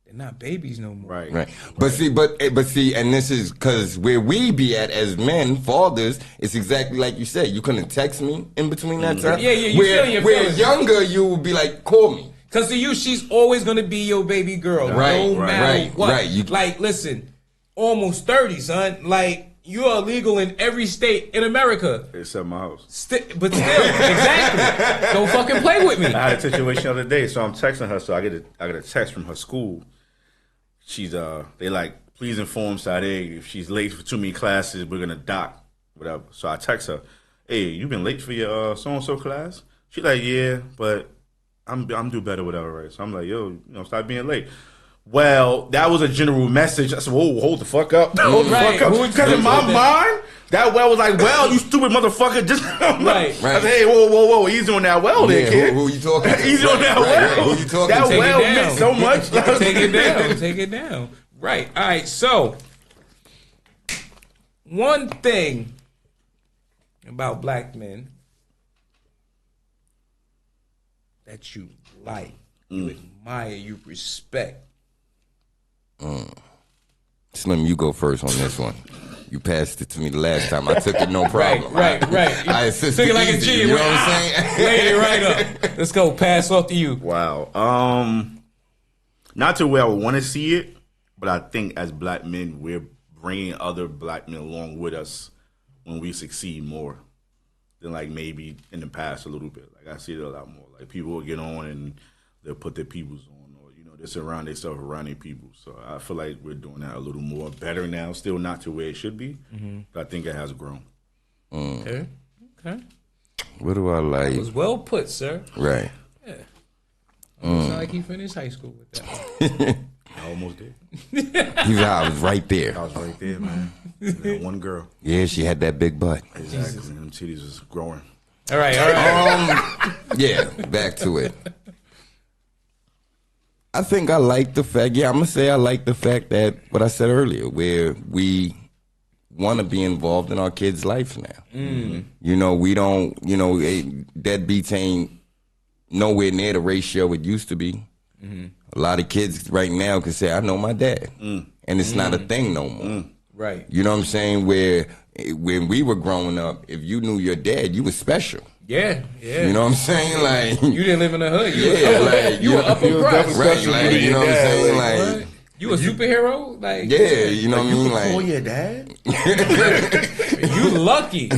A: they're not babies no more.
B: Right. But see, and this is because where we be at as men, fathers, it's exactly like you said. You couldn't text me in between that time.
A: Yeah. You feel your
B: where
A: feelings.
B: Younger, you would be like, call me.
A: Because to you, she's always gonna be your baby girl, no matter what.
B: Right.
A: Like, listen, almost 30, son. Like, you are legal in every state in America.
C: Except my house.
A: But still, exactly. Don't fucking play with me.
C: I had a situation the other day, so I'm texting her. So I get a text from her school. She's they like, please inform Sade if she's late for too many classes, we're gonna dock, whatever. So I text her, hey, you been late for your so and so class? She's like, yeah, but I'm do better, whatever, right? So I'm like, yo, stop being late. Well, that was a general message. I said, whoa, hold the fuck up. Hold the fuck up. Because in my mind, that well was like, well, you stupid motherfucker. Just
A: right.
C: I said, hey, whoa, easy on that well there, kid.
B: Who you talking to?
C: Easy on that well.
B: Who you talking
C: that
B: to?
C: well meant so much.
A: Take it down. Right. All right. So, one thing about black men that you like, you admire, you respect.
B: Slim, you go first on this one. You passed it to me the last time. I took it no problem.
A: Right.
B: I assisted.
A: Took it like a G.
B: You know what I'm saying?
A: Laid it right up. Let's go. Pass off to you.
C: Wow. Not to where I want to see it, but I think as black men, we're bringing other black men along with us when we succeed more than like maybe in the past a little bit. Like I see it a lot more. Like people will get on and they'll put their peoples on. They surround themselves around their people. So I feel like we're doing that a little more better now. Still not to where it should be, but I think it has grown.
A: Okay.
B: What do I like?
A: It was well put, sir.
B: Right.
A: Yeah. Sound like he finished high school with that.
C: I almost did.
B: I was right there.
C: I was right there, man. That one girl.
B: Yeah, she had that big butt.
C: Exactly. Them titties was growing.
A: All right.
B: Yeah, back to it. I think I like the fact, I'm going to say I like the fact that, what I said earlier, where we want to be involved in our kids' life now. Mm-hmm. We don't, deadbeats ain't nowhere near the ratio it used to be. Mm-hmm. A lot of kids right now can say, I know my dad. And it's not a thing no more.
A: Right.
B: You know what I'm saying? Where when we were growing up, if you knew your dad, you was special.
A: Yeah.
B: You know what I'm saying? Like
A: You didn't live in the hood. You were
B: know,
A: upper
C: you were
A: crust.
C: definitely
B: right? Like, you know what I'm saying?
A: What?
B: Like
A: You a superhero? Like
B: yeah, you know what I mean?
C: Call
B: Like
C: your dad?
A: you lucky.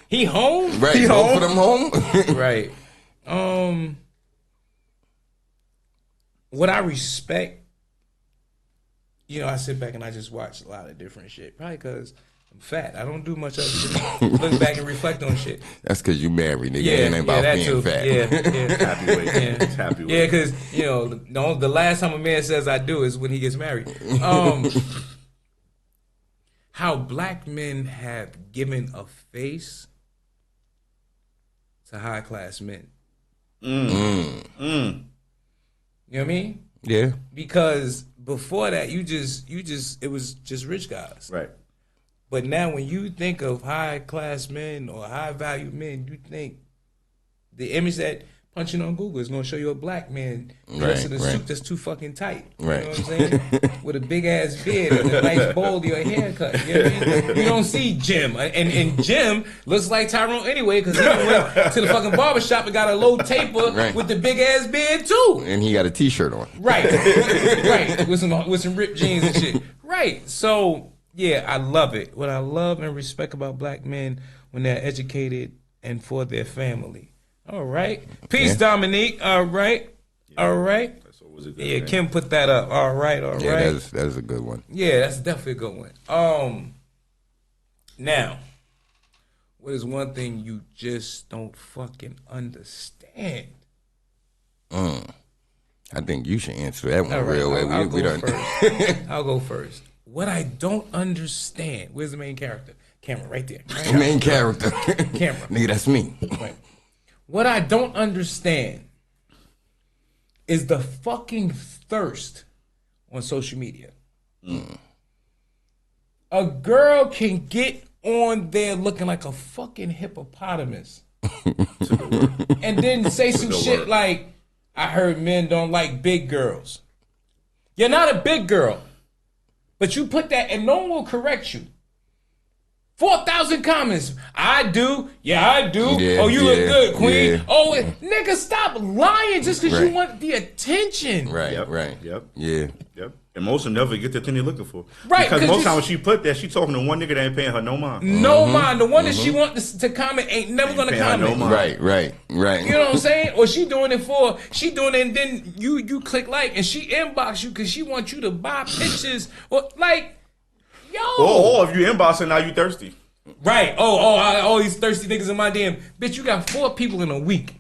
A: He home?
B: right,
C: He
B: both
C: home?
B: of them home.
A: Right. What I respect, I sit back and I just watch a lot of different shit. Probably because I'm fat. I don't do much other shit. Look back and reflect on shit.
B: That's because you married, nigga.
A: Yeah,
B: It ain't about
A: that
B: being
A: too.
B: fat.
A: Yeah.
C: Happy weight. It's happy weight.
A: Yeah, because the last time a man says I do is when he gets married. How black men have given a face to high class men. You know what I mean?
B: Yeah.
A: Because before that, it was just rich guys.
C: Right.
A: But now, when you think of high class men or high value men, you think the image that punching on Google is going to show you a black man dressed in a suit that's too fucking tight.
B: Right.
A: You know what I'm saying? With a big ass beard and a nice baldy or haircut. You know what I mean? You don't see Jim. And Jim looks like Tyrone anyway because he went to the fucking barbershop and got a low taper with the big ass beard too.
B: And he got a t-shirt on.
A: Right. Right. With some ripped jeans and shit. Right. So, yeah, I love it. What I love and respect about black men when they're educated and for their family. All right. Peace, Dominique. All right. Yeah. All right.
C: That's always a good
A: Yeah,
C: thing.
A: Kim put that up. All right. All
B: Yeah,
A: right.
B: that's a good one.
A: Yeah, that's definitely a good one. Now, what is one thing you just don't fucking understand?
B: I think you should answer that one
A: All right,
B: real way.
A: I'll
B: We
A: go
B: don't.
A: first. I'll go first. What I don't understand. Where's the main character? Camera, right there. Right
B: Main character.
A: Camera.
B: Nigga, that's me.
A: Right. What I don't understand is the fucking thirst on social media. A girl can get on there looking like a fucking hippopotamus and then say some shit like, I heard men don't like big girls. You're not a big girl, but you put that and no one will correct you. 4,000 comments. I do. Yeah, I do.
B: Yeah,
A: oh, you look good, queen.
B: yeah.
A: Oh, nigga, stop lying just because you
B: Right.
A: want the attention.
B: Right,
C: Yep.
B: right.
C: Yep.
B: Yeah.
C: Yep. And most of them never get the thing they're looking for.
A: Right,
C: Because
A: 'cause
C: most
A: you-
C: time when she put that, she talking to one nigga that ain't paying her no mind.
A: No mind. The one that she wants to comment ain't never going to
C: paying her no
A: comment.
C: mind.
B: Right.
A: You know what I'm saying? Or she doing it and then you click like and she inbox you because she wants you to buy pictures or like, yo.
C: Or if you inboxing, now you thirsty.
A: Right. All these thirsty niggas in my DM. Bitch, you got 4 people in a week.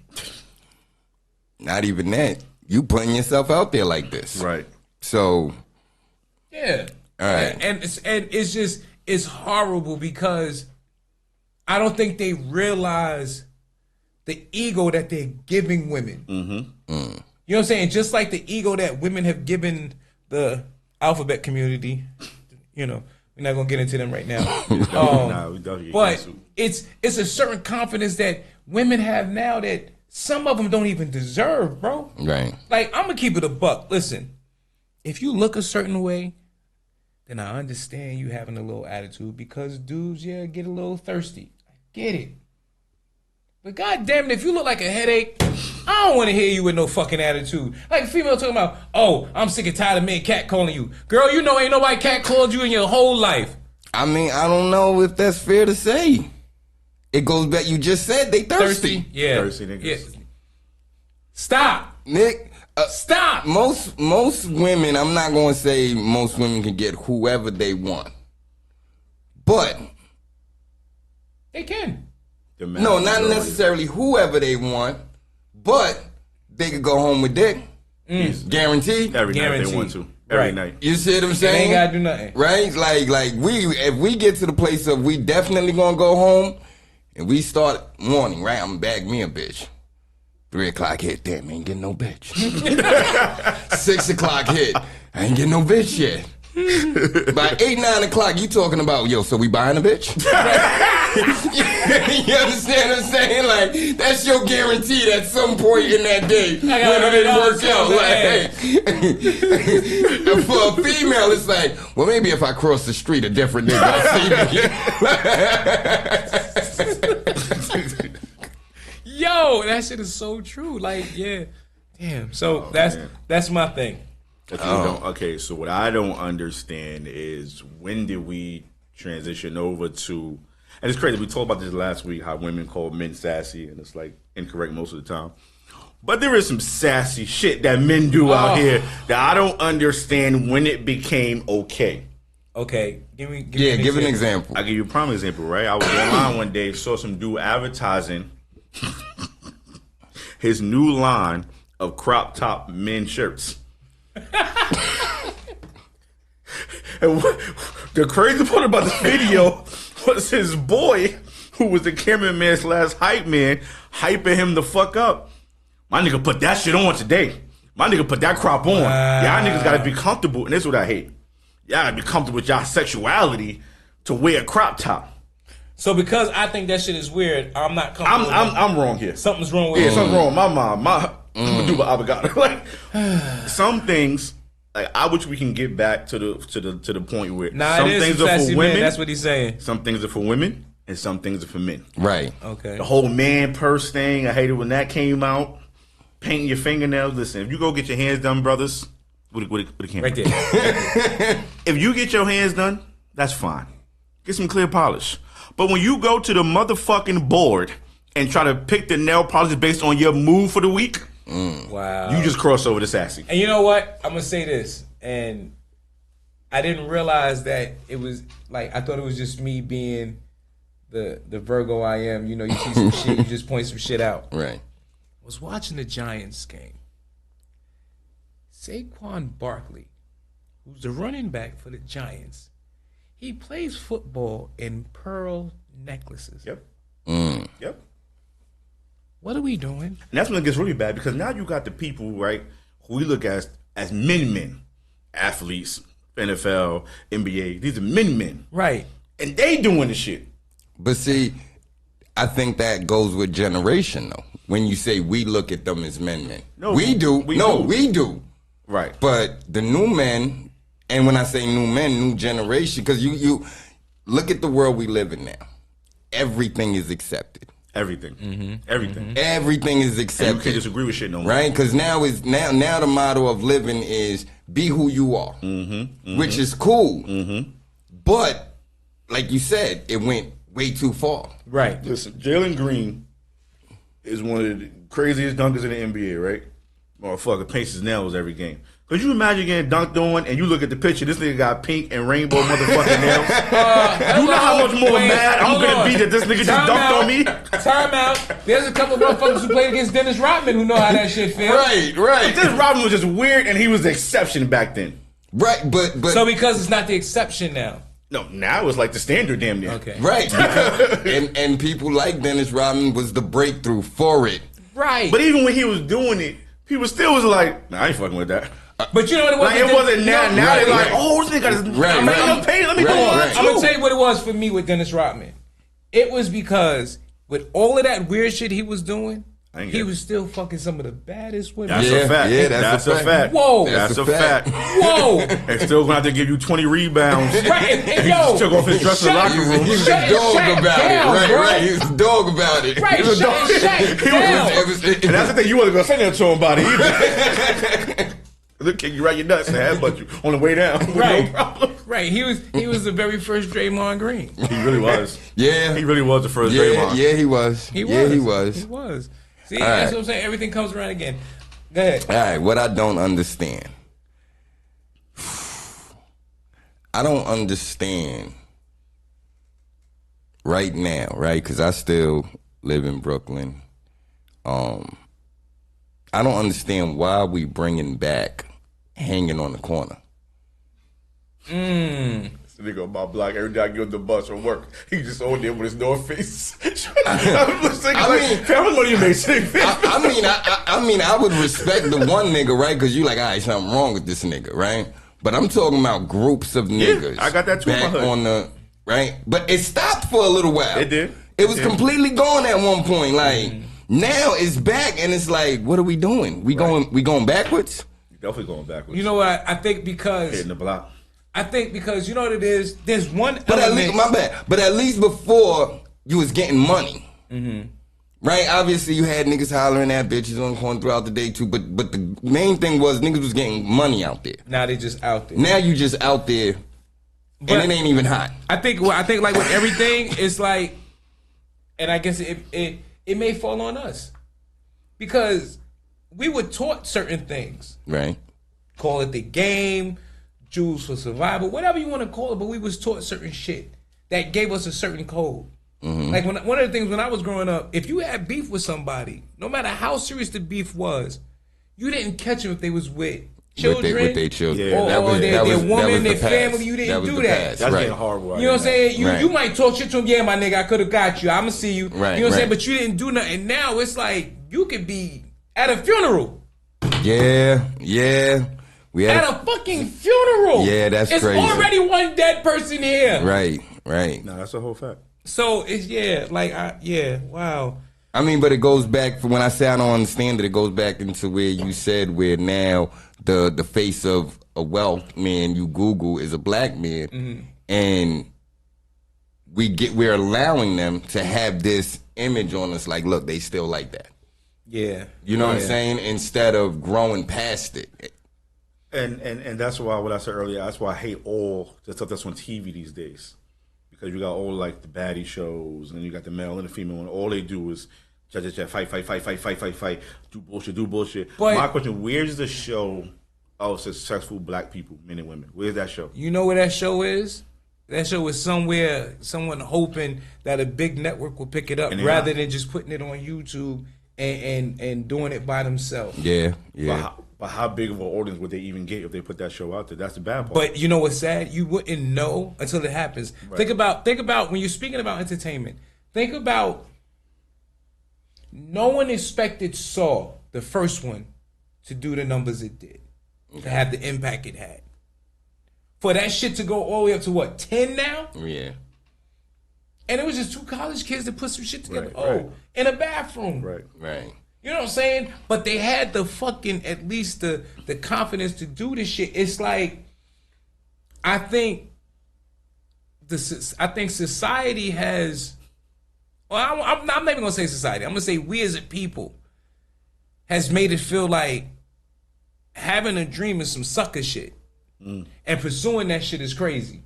B: Not even that. You putting yourself out there like this.
C: Right.
B: So,
A: Yeah.
B: all right.
A: And it's horrible because I don't think they realize the ego that they're giving women. You know what I'm saying? Just like the ego that women have given the alphabet community. You know, we're not gonna get into them right now.
C: Nah, we definitely get
A: But
C: canceled.
A: it's a certain confidence that women have now that some of them don't even deserve, bro.
B: Right.
A: Like, I'm gonna keep it a buck. Listen, if you look a certain way, then I understand you having a little attitude because dudes, get a little thirsty. I get it. But goddamn it, if you look like a headache, I don't want to hear you with no fucking attitude. Like a female talking about, oh, I'm sick and tired of men catcalling you. Girl, you know ain't nobody catcalled you in your whole life.
B: I mean, I don't know if that's fair to say. It goes back. You just said they thirsty.
A: Yeah.
C: Thirsty niggas.
A: Yeah. Stop.
B: Nick.
A: Stop.
B: Most women, I'm not going to say most women can get whoever they want. But,
A: They can.
B: no, not necessarily whoever they want, but they could go home with dick. Guaranteed.
C: Every night
A: Guaranteed.
C: they want to. Every
A: Right.
C: night.
B: You see what I'm
A: They
B: saying?
A: ain't gotta do nothing.
B: Right? Like if we get to the place of we definitely gonna go home and we start morning, right? I'm gonna bag me a bitch. 3 o'clock hit, damn, ain't getting no bitch. 6 o'clock hit, I ain't getting no bitch yet. By 8, 9 o'clock, you talking about, yo, so we buying a bitch? You understand what I'm saying? Like, that's your guarantee at some point in that day when it didn't work out. Like, for a female, it's like, well, maybe if I cross the street, a different nigga will see me.
A: Yo, that shit is so true. Like, yeah. Damn. So that's my thing.
C: Okay, so what I don't understand is when did we transition over to, and it's crazy, we talked about this last week, how women call men sassy, and it's like incorrect most of the time. But there is some sassy shit that men do out here that I don't understand when it became okay.
A: Okay, give an
B: example.
C: I'll give you a prime example, right? I was online one day, saw some dude advertising his new line of crop top men shirts. And the crazy part about the video was his boy, who was the cameraman / hype man, hyping him the fuck up. My nigga put that shit on today. My nigga put that crop on. Y'all niggas gotta be comfortable, and this is what I hate. Y'all gotta be comfortable with y'all sexuality to wear a crop top.
A: So because I think that shit is weird, I'm not comfortable.
C: I'm wrong here.
A: Something's wrong with
C: Yeah, something's wrong with my mom. I'm do avocado. Like some things, like I wish we can get back to the point where some things are for women.
A: That's what he's saying.
C: Some things are for women, and some things are for men.
B: Right.
A: Okay.
C: The whole man purse thing, I hated when that came out. Painting your fingernails. Listen, if you go get your hands done, brothers, with a camera.
A: Right there.
C: If you get your hands done, that's fine. Get some clear polish. But when you go to the motherfucking board and try to pick the nail polish based on your mood for the week,
A: wow,
C: you just cross over to sassy.
A: And you know what? I'm gonna say this, and I didn't realize that it was like, I thought it was just me being the Virgo I am. You know, you see some shit, you just point some shit out.
B: Right.
A: I was watching the Giants game. Saquon Barkley, who's the running back for the Giants, he plays football in pearl necklaces.
C: Yep. Yep.
A: What are we doing?
C: And that's when it gets really bad, because now you got the people, right, who we look at as men, athletes, NFL, NBA. These are men.
A: Right.
C: And they doing the shit.
B: But see, I think that goes with generation, though. When you say we look at them as men.
C: No,
B: we do. We do.
C: Right.
B: But the new men, and when I say new men, new generation, because you look at the world we live in now. Everything is accepted.
C: Everything.
A: Mm-hmm.
C: Everything.
A: Mm-hmm.
B: Everything is accepted.
C: And you can't disagree with shit no more.
B: Right? Because now the motto of living is be who you are, which is cool. But like you said, it went way too far.
A: Right.
C: Listen, Jalen Green is one of the craziest dunkers in the NBA, right? Motherfucker paints his nails every game. Could you imagine getting dunked on and you look at the picture, this nigga got pink and rainbow motherfucking nails? You know how much more mad I'm going to be that this nigga just dunked on me?
A: Time out. There's a couple of motherfuckers who played against Dennis Rodman who know how that shit feels.
B: Right.
C: But Dennis Rodman was just weird, and he was the exception back then.
B: Right, but
A: So because it's not the exception now.
C: No, now it's like the standard damn near.
A: Okay.
B: right, because, and people like Dennis Rodman was the breakthrough for it.
A: Right.
C: But even when he was doing it, people still was like, nah, I ain't fucking with that.
A: But you know what it was?
C: Like, it wasn't now. Now they're like, oh, this nigga got his
B: Right.
C: let me go on
A: I'm going to tell you what it was for me with Dennis Rodman. It was because with all of that weird shit he was doing, he was still fucking some of the baddest women.
C: That's a fact.
B: Yeah, that's a fact.
A: Whoa.
C: That's a fact.
A: Whoa.
C: And still gonna have to give you 20 rebounds.
A: Right. And
C: He just took off his dress in the locker room.
B: He was
A: Shut
B: a
A: it,
B: dog
A: shut
B: about
A: down,
B: it.
A: bro.
B: Right. He was a dog about it.
A: Right.
C: was a dog.
A: Shut down.
C: And that's the thing, you wasn't gonna say that to him about it either. They'll kick you right your nuts and headbutt you on the way down.
A: Right.
C: No problem.
A: Right. He was the very first Draymond Green.
C: He really was.
B: Yeah.
C: He really was the first
B: Yeah,
C: Draymond.
B: yeah, he was.
A: He was.
B: Yeah, he was.
A: He was. See,
B: All
A: that's
B: right.
A: what I'm saying. Everything comes around again. Go ahead.
B: All right, what I don't understand. I don't understand right now, right? Because I still live in Brooklyn. I don't understand why we bringing back hanging on the corner.
C: This nigga on my block, every day I get on the bus or work, he just on there with his North Face. How much money you made?
B: I mean, I would respect the one nigga, right? Because you like, all right, something wrong with this nigga, right? But I'm talking about groups of niggas.
C: I got that too.
B: Back on the right, but it stopped for a little while.
C: It did.
B: It was completely gone at one point. Like now it's back, and it's like, what are we doing? We going backwards?
C: Definitely going backwards.
A: You know what? I think because
C: hitting the block.
A: I think because you know what it is. There's one.
B: But at least, my bad. But at least before you was getting money, right? Obviously, you had niggas hollering at bitches on the corner throughout the day too. But the main thing was niggas was getting money out there.
A: Now they just out there.
B: Now you just out there, and it ain't even hot.
A: I think like with everything, it's like, and I guess it may fall on us because we were taught certain things.
B: Right.
A: Call it the game, Jewels for survival, whatever you want to call it, but we was taught certain shit that gave us a certain code. Like one of the things when I was growing up, if you had beef with somebody, no matter how serious the beef was, you didn't catch them if they was with children,
B: with their children,
A: or their woman, their
B: the
A: family. You didn't do that.
C: That's getting horrible.
A: You know what I'm saying? You might talk shit to him. Yeah, my nigga, I could have got you. I'ma see you.
B: Right,
A: you know what I'm saying? But you didn't do nothing. Now it's like you could be at a funeral.
B: Yeah. We had
A: at a fucking funeral.
B: Yeah, that's
A: it's
B: crazy.
A: It's already one dead person here.
B: Right.
C: No, that's a whole fact.
A: So it's wow.
B: I mean, but it goes back when I say I don't understand it. It goes back into where you said where now the face of a wealth man you Google is a black man, and we're allowing them to have this image on us. Like, look, they still like that.
A: Yeah,
B: you know what I'm saying. Instead of growing past it.
C: And that's why what I said earlier. That's why I hate all the stuff that's on TV these days. Because you got all like the baddie shows, and then you got the male and the female, and all they do is fight, do bullshit. But my question: where's the show of successful black people, men and women? Where's that show?
A: You know where that show is? That show is somewhere, someone hoping that a big network will pick it up, rather than just putting it on YouTube and doing it by themselves.
B: Yeah.
C: But how big of an audience would they even get if they put that show out there? That's the bad part.
A: But you know what's sad? You wouldn't know until it happens. Right. Think about when you're speaking about entertainment. Think about no one expected Saw, the first one, to do the numbers it did, to have the impact it had. For that shit to go all the way up to what, 10 now?
B: Yeah.
A: And it was just two college kids that put some shit together. In a bathroom.
B: Right.
A: You know what I'm saying? But they had the fucking, at least the confidence to do this shit. It's like, I think society has, well, I'm not even gonna say society. I'm gonna say we as a people has made it feel like having a dream is some sucker shit, and pursuing that shit is crazy.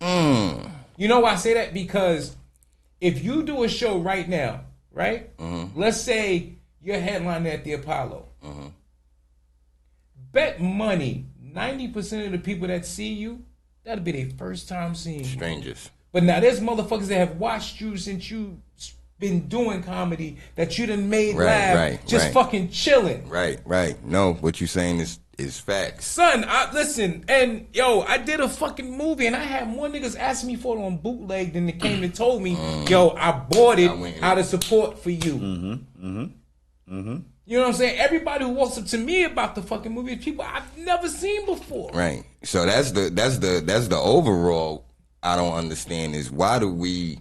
A: You know why I say that? Because if you do a show right now, right? Let's say you're headlining at the Apollo. Bet money 90% of the people that see you, that'll be their first time seeing you.
B: Strangers.
A: But now there's motherfuckers that have watched you since you been doing comedy that you done made laugh, fucking chilling.
B: Right. No, what you saying is facts.
A: Son, listen, and yo, I did a fucking movie and I had more niggas asking me for it on bootleg than they came and told me, yo, I bought it out of support for you. You know what I'm saying? Everybody who walks up to me about the fucking movie is people I've never seen before.
B: Right. So that's the overall I don't understand is why do we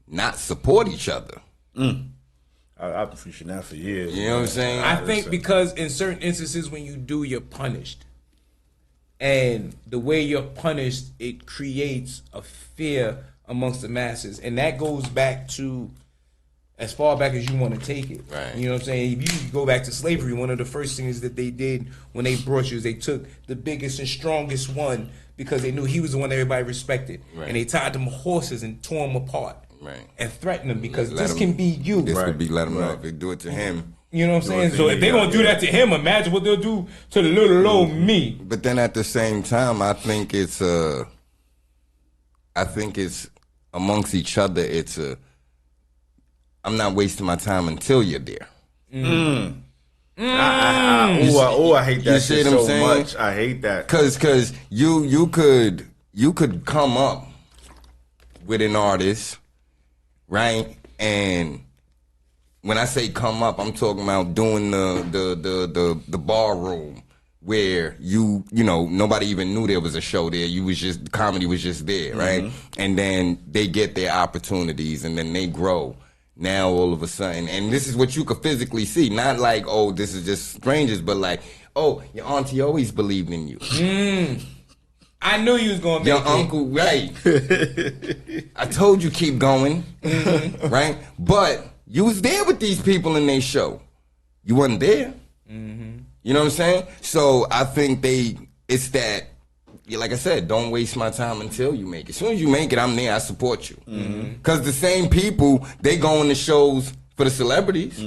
B: not support each other?
C: I've been preaching that for years.
B: You know what I'm saying?
A: I think because in certain instances when you do, you're punished. And the way you're punished, it creates a fear amongst the masses. And that goes back to as far back as you want to take it.
B: Right.
A: You know what I'm saying? If you go back to slavery, one of the first things that they did when they brought you is they took the biggest and strongest one because they knew he was the one everybody respected. Right. And they tied them to horses and tore them apart.
B: Right.
A: And threaten them because this can be you.
B: This could be let him know if they do it to him.
A: You know what I'm saying? So if they're going to do that to him, imagine what they'll do to the little old me.
B: But then at the same time, I think it's amongst each other, I'm not wasting my time until you're there.
C: I hate that shit so much. I hate that.
B: Cause you could come up with an artist, right? And when I say come up, I'm talking about doing the bar room where you know, nobody even knew there was a show there. You was just, comedy was just there, right? And then they get their opportunities and then they grow. Now all of a sudden, and this is what you could physically see, not like, oh, this is just strangers, but like, oh, your auntie always believed in you.
A: I knew you was going to
B: your uncle, right? I told you keep going, right? But you was there with these people in their show. You wasn't there. You know what I'm saying? So I think it's that, like I said, don't waste my time until you make it. As soon as you make it, I'm there. I support you. Because the same people, they go on the shows for the celebrities.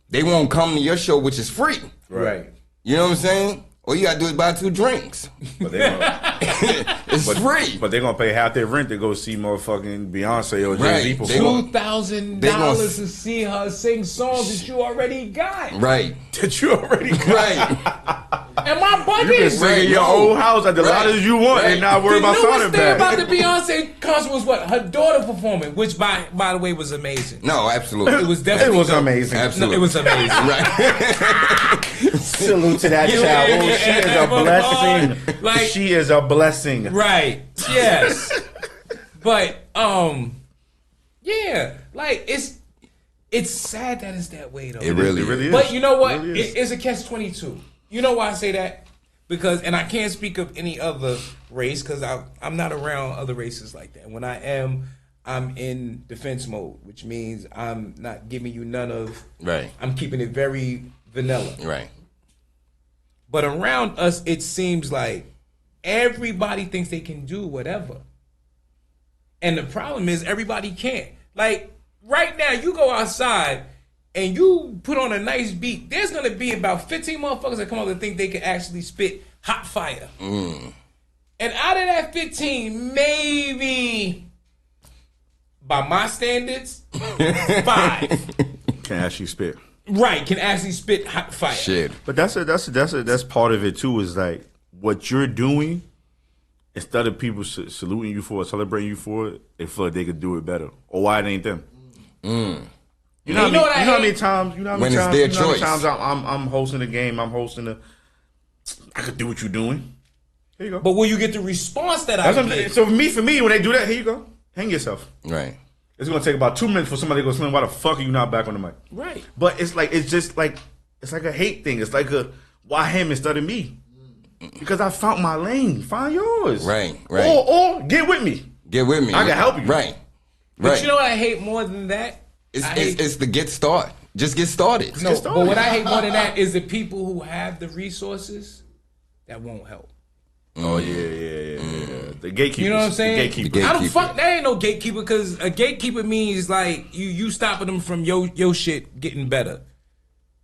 B: They won't come to your show, which is free.
C: Right.
B: You know what I'm saying? All you gotta do is buy 2 drinks.
C: But they gonna,
B: it's free.
C: But they're gonna pay half their rent to go see motherfucking Beyonce or Jay-Z perform.
A: $2,000 to see her sing songs that you already got.
B: Right.
C: That you already got.
B: Right.
A: Am I bugging?
C: You can sing in your old house at the loudest you want and not worry about sounding
A: The
C: bad.
A: newest thing about the Beyonce concert was what? Her daughter performing, which by the way was amazing.
B: No, absolutely.
A: It was definitely
C: amazing.
B: Absolutely.
A: No, it was amazing.
B: Right.
C: Salute to that child. Oh, she is a blessing.
A: Like,
C: she is a blessing.
A: Right. Yes. But yeah, like it's sad that it's that way though.
B: It really
C: is.
A: But you know what?
C: It really is.
A: It's a catch-22. You know why I say that? Because, and I can't speak of any other race because I'm not around other races like that. When I am, I'm in defense mode, which means I'm not giving you none of.
B: Right.
A: I'm keeping it very vanilla.
B: Right.
A: But around us, it seems like everybody thinks they can do whatever. And the problem is everybody can't. Like, right now, you go outside and you put on a nice beat, there's going to be about 15 motherfuckers that come up and think they can actually spit hot fire. And out of that 15, maybe, by my standards, 5.
C: Can actually spit.
A: Right, can actually spit hot fire.
B: Shit.
C: But that's part of it too. Is like what you're doing. Instead of people saluting you for it, celebrating you for it, they feel like they could do it better. Or why it ain't them. You know how many times I'm hosting a game, I could do what you're doing. Here you go.
A: But will you get the response that I get?
C: So for me, when they do that, here you go. Hang yourself.
B: Right.
C: It's gonna take about 2 minutes for somebody to go, Slim, why the fuck are you not back on the mic?
A: Right.
C: But it's like a hate thing. It's like why him instead of me? Because I found my lane. Find yours.
B: Right.
C: Or get with me.
B: Get with me.
C: I can help you.
B: Right.
A: But you know what I hate more than that?
B: It's the get started. Just get started.
A: No, but what I hate more than that is the people who have the resources that won't help.
C: Oh yeah. The gatekeepers.
A: You know what I'm saying?
B: The gatekeeper.
A: I don't fuck. That ain't no gatekeeper because a gatekeeper means like you stopping them from your shit getting better.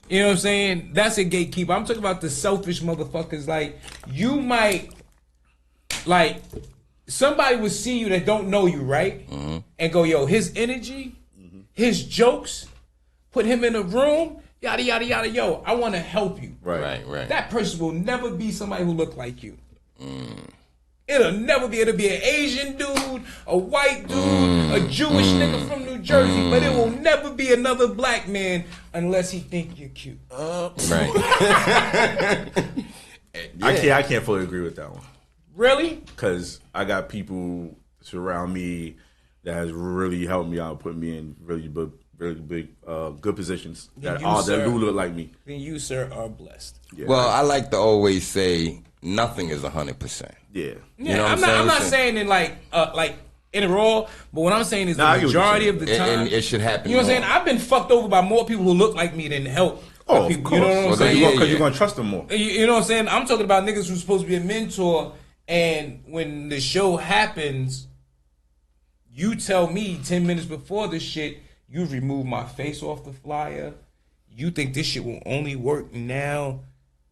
A: You know what I'm saying? That's a gatekeeper. I'm talking about the selfish motherfuckers. Like you might, like somebody would see you that don't know you, right? And go, yo, his energy, his jokes, put him in a room, yada yada yada. Yo, I want to help you.
C: Right.
A: That person will never be somebody who look like you. It'll never be. It'll be an Asian dude, a white dude, a Jewish nigga from New Jersey, but it will never be another black man unless he think you're cute.
B: Right.
C: I can't fully agree with that one.
A: Really?
C: Because I got people surround me that has really helped me out, put me in really big, good positions that do look like me.
A: Then you, sir, are blessed.
C: Yeah.
B: Well, I like to always say nothing is 100%.
C: Yeah.
B: You know what
A: I'm not saying in like in a raw, but what I'm saying is the majority of the time,
B: and it should happen.
A: You know what I'm saying? I've been fucked over by more people who look like me than help.
C: Oh,
A: people,
C: of course.
A: You know what I'm saying?
C: Because you're going to trust them more.
A: You know what I'm saying? I'm talking about niggas who's supposed to be a mentor, and when the show happens, you tell me 10 minutes before this shit, you remove my face off the flyer. You think this shit will only work now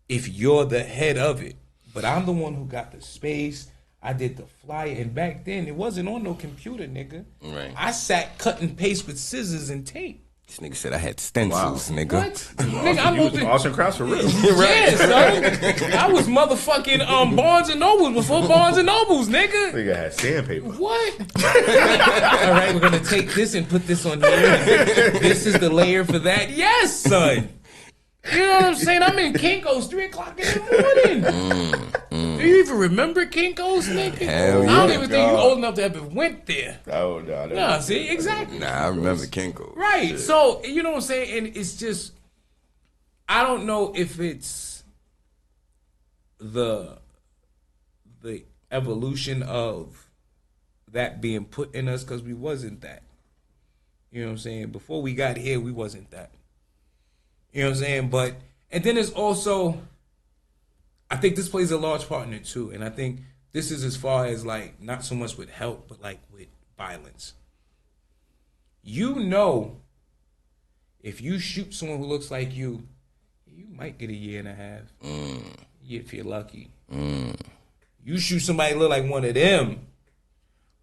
A: if you're the head of it. But I'm the one who got the space. I did the flyer. And back then, it wasn't on no computer, nigga.
B: Right.
A: I sat cut and paste with scissors and tape.
B: This nigga said I had stencils, nigga.
A: What? Nigga,
C: You was Austin Krauts for real.
A: Yeah, son. I was motherfucking Barnes and Nobles before Barnes and Nobles, nigga.
C: Nigga had sandpaper.
A: What? All right, we're gonna take this and put this on here. This is the layer for that. Yes, son. You know what I'm saying? I'm in Kinko's 3 o'clock in the morning. Do you even remember Kinko's, nigga?
B: Hell yeah.
A: I don't even think you old enough to ever went there.
C: Oh, no.
A: Nah, see, exactly.
B: Nah, I remember Kinko.
A: Right.
B: Shit.
A: So, you know what I'm saying? And it's just, I don't know if it's the evolution of that being put in us, because we wasn't that. You know what I'm saying? Before we got here, we wasn't that. You know what I'm saying? But, and then it's also, I think this plays a large part in it too. And I think this is as far as like, not so much with help, but like with violence. You know, if you shoot someone who looks like you might get a year and a half. If you're lucky. You shoot somebody look like one of them.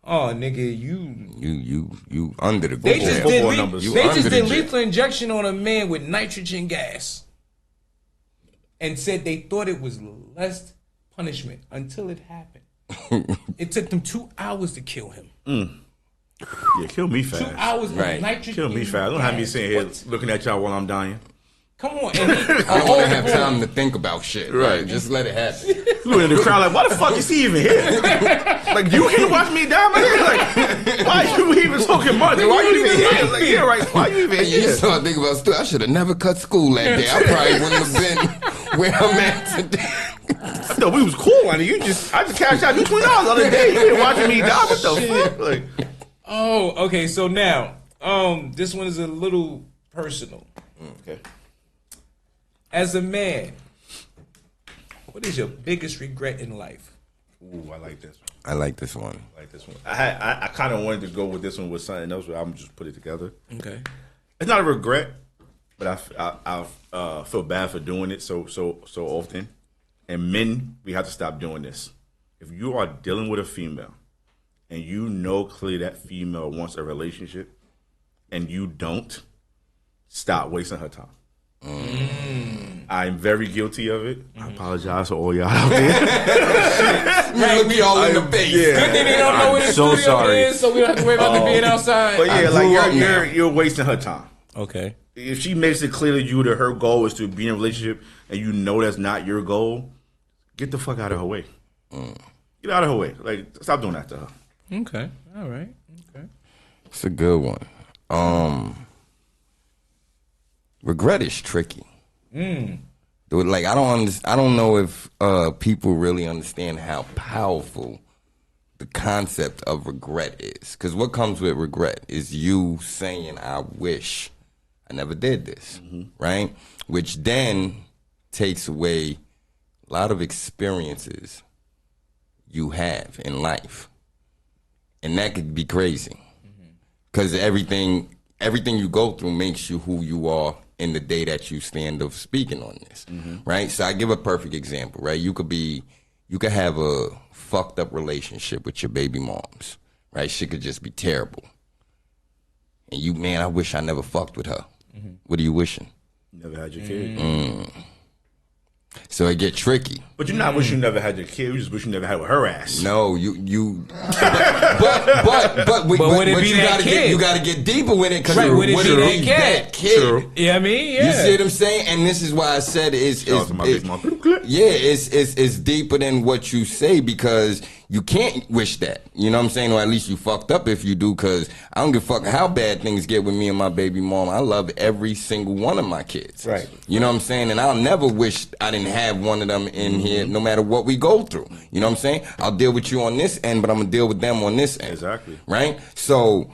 A: Oh, nigga,
B: You under the
A: They just did,
C: numbers.
A: they just did lethal injection on a man with nitrogen gas and said they thought it was less punishment until it happened. It took them 2 hours to kill him.
C: Yeah, kill me fast.
A: 2 hours of
B: Right.
A: nitrogen
C: Kill me fast. Don't have me
A: gas.
C: sitting here
A: What?
C: looking at y'all while I'm dying.
A: Come on. And
B: I don't want to have time to think about shit.
C: Right.
B: Like, just let it happen.
C: Looking at the crowd like, why the fuck is he even here? Like, you can't watch me die, man. Like, why you even talking much? Why you even here? Like, yeah, right. Why you even
B: You
C: here?
B: start thinking about stuff. I should have never cut school that day. I probably wouldn't have been where I'm at today.
C: I thought we was cool, honey. I just cashed out you $20 the other day. You been watching me die. What the fuck? Like,
A: Oh, okay. So now, this one is a little personal.
C: okay.
A: As a man, what is your biggest regret in life?
C: Ooh, I like this one.
B: I like this one.
C: I like this one. I kind of wanted to go with this one with something else, but I'm just put it together.
A: Okay.
C: It's not a regret, but I feel bad for doing it so often. And men, we have to stop doing this. If you are dealing with a female and you know clearly that female wants a relationship and you don't, stop wasting her time. I'm very guilty of it. I apologize to all y'all out there.
B: Man, we all in the base.
C: Yeah.
A: Good thing they don't know
C: I'm
A: where the
C: so
A: studio
C: sorry.
A: is, so we don't have to worry about them being outside.
C: But yeah,
B: I
C: like
B: grew up now.
C: you're wasting her time.
A: Okay.
C: If she makes it clear to you that her goal is to be in a relationship and you know that's not your goal, get the fuck out of her way. Get out of her way. Like, stop doing that to her.
A: Okay. All right. Okay.
B: It's a good one. Regret is tricky. Dude, like I don't know if people really understand how powerful the concept of regret is. Because what comes with regret is you saying, I wish I never did this, right? Which then takes away a lot of experiences you have in life. And that could be crazy. Because everything you go through makes you who you are in the day that you stand up speaking on this, right? So I give a perfect example, right? You could have a fucked up relationship with your baby moms, right? She could just be terrible. And you, man, I wish I never fucked with her. What are you wishing?
C: Never had your kid.
B: So it get tricky.
C: But you're not wishing you never had your kid. You just wish you never had with her ass.
B: No, but
A: would it be
B: you
A: that
B: gotta
A: kid?
B: you gotta get deeper with it because
A: Right, would it be that
B: that kid?
C: True.
A: Yeah, I mean, yeah.
B: You see what I'm saying? And this is why I said
C: Shout out to my big mom.
B: it's deeper than what you say because you can't wish that. You know what I'm saying? Or at least you fucked up if you do, because I don't give a fuck how bad things get with me and my baby mom. I love every single one of my kids.
C: Right.
B: You know what I'm saying? And I'll never wish I didn't have one of them in here no matter what we go through. You know what I'm saying? I'll deal with you on this end, but I'm going to deal with them on this end.
C: Exactly.
B: Right? So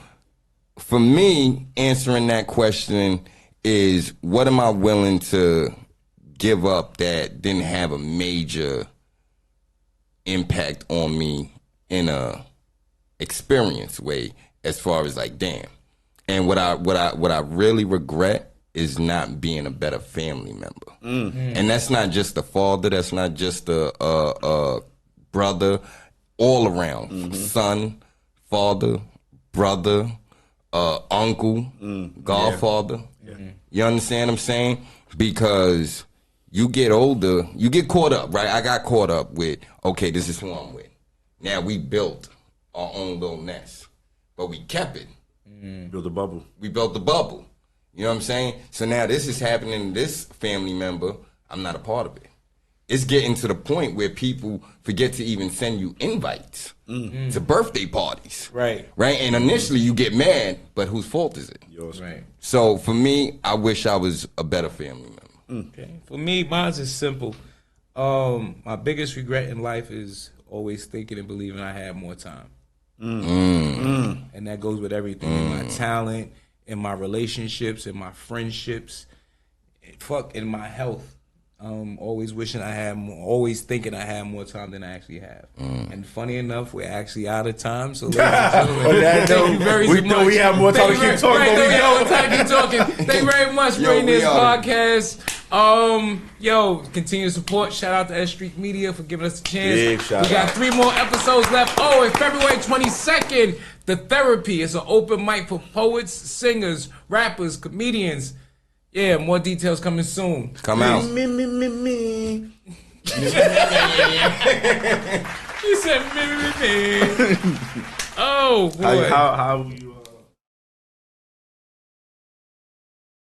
B: for me, answering that question is what am I willing to give up that didn't have a major impact on me in a experience way, as far as like, damn. And what I really regret is not being a better family member. And that's not just a father, that's not just a brother, all around. Son, father, brother, uncle, godfather. You understand what I'm saying? Because you get older, you get caught up, right? I got caught up with, okay, this is who I'm with. Now we built our own little nest, but we kept it.
C: Build a bubble.
B: We built the bubble. You know what I'm saying? So now this is happening to this family member. I'm not a part of it. It's getting to the point where people forget to even send you invites to birthday parties.
A: Right.
B: Right? And initially you get mad, but whose fault is it?
C: Yours.
A: Right.
B: So for me, I wish I was a better family member.
A: Okay. For me, mine's is simple. My biggest regret in life is always thinking and believing I had more time. And that goes with everything. In my talent, in my relationships, in my friendships, in my health. Always wishing I had more, always thinking I had more time than I actually have. And funny enough, we're actually out of time. So ladies and gentlemen, thank you very much.
C: We know we have more time to keep talking.
A: Right, we have more time to keep talking. Thank you very much for bringing this podcast. Continue to support. Shout out to S Street Media for giving us a chance.
C: Big shout
A: we got 3 more episodes left. Oh, and February 22nd, The Therapy is an open mic for poets, singers, rappers, comedians. Yeah, more details coming soon.
B: Come out.
C: Me.
A: You said me. Oh boy.
C: How you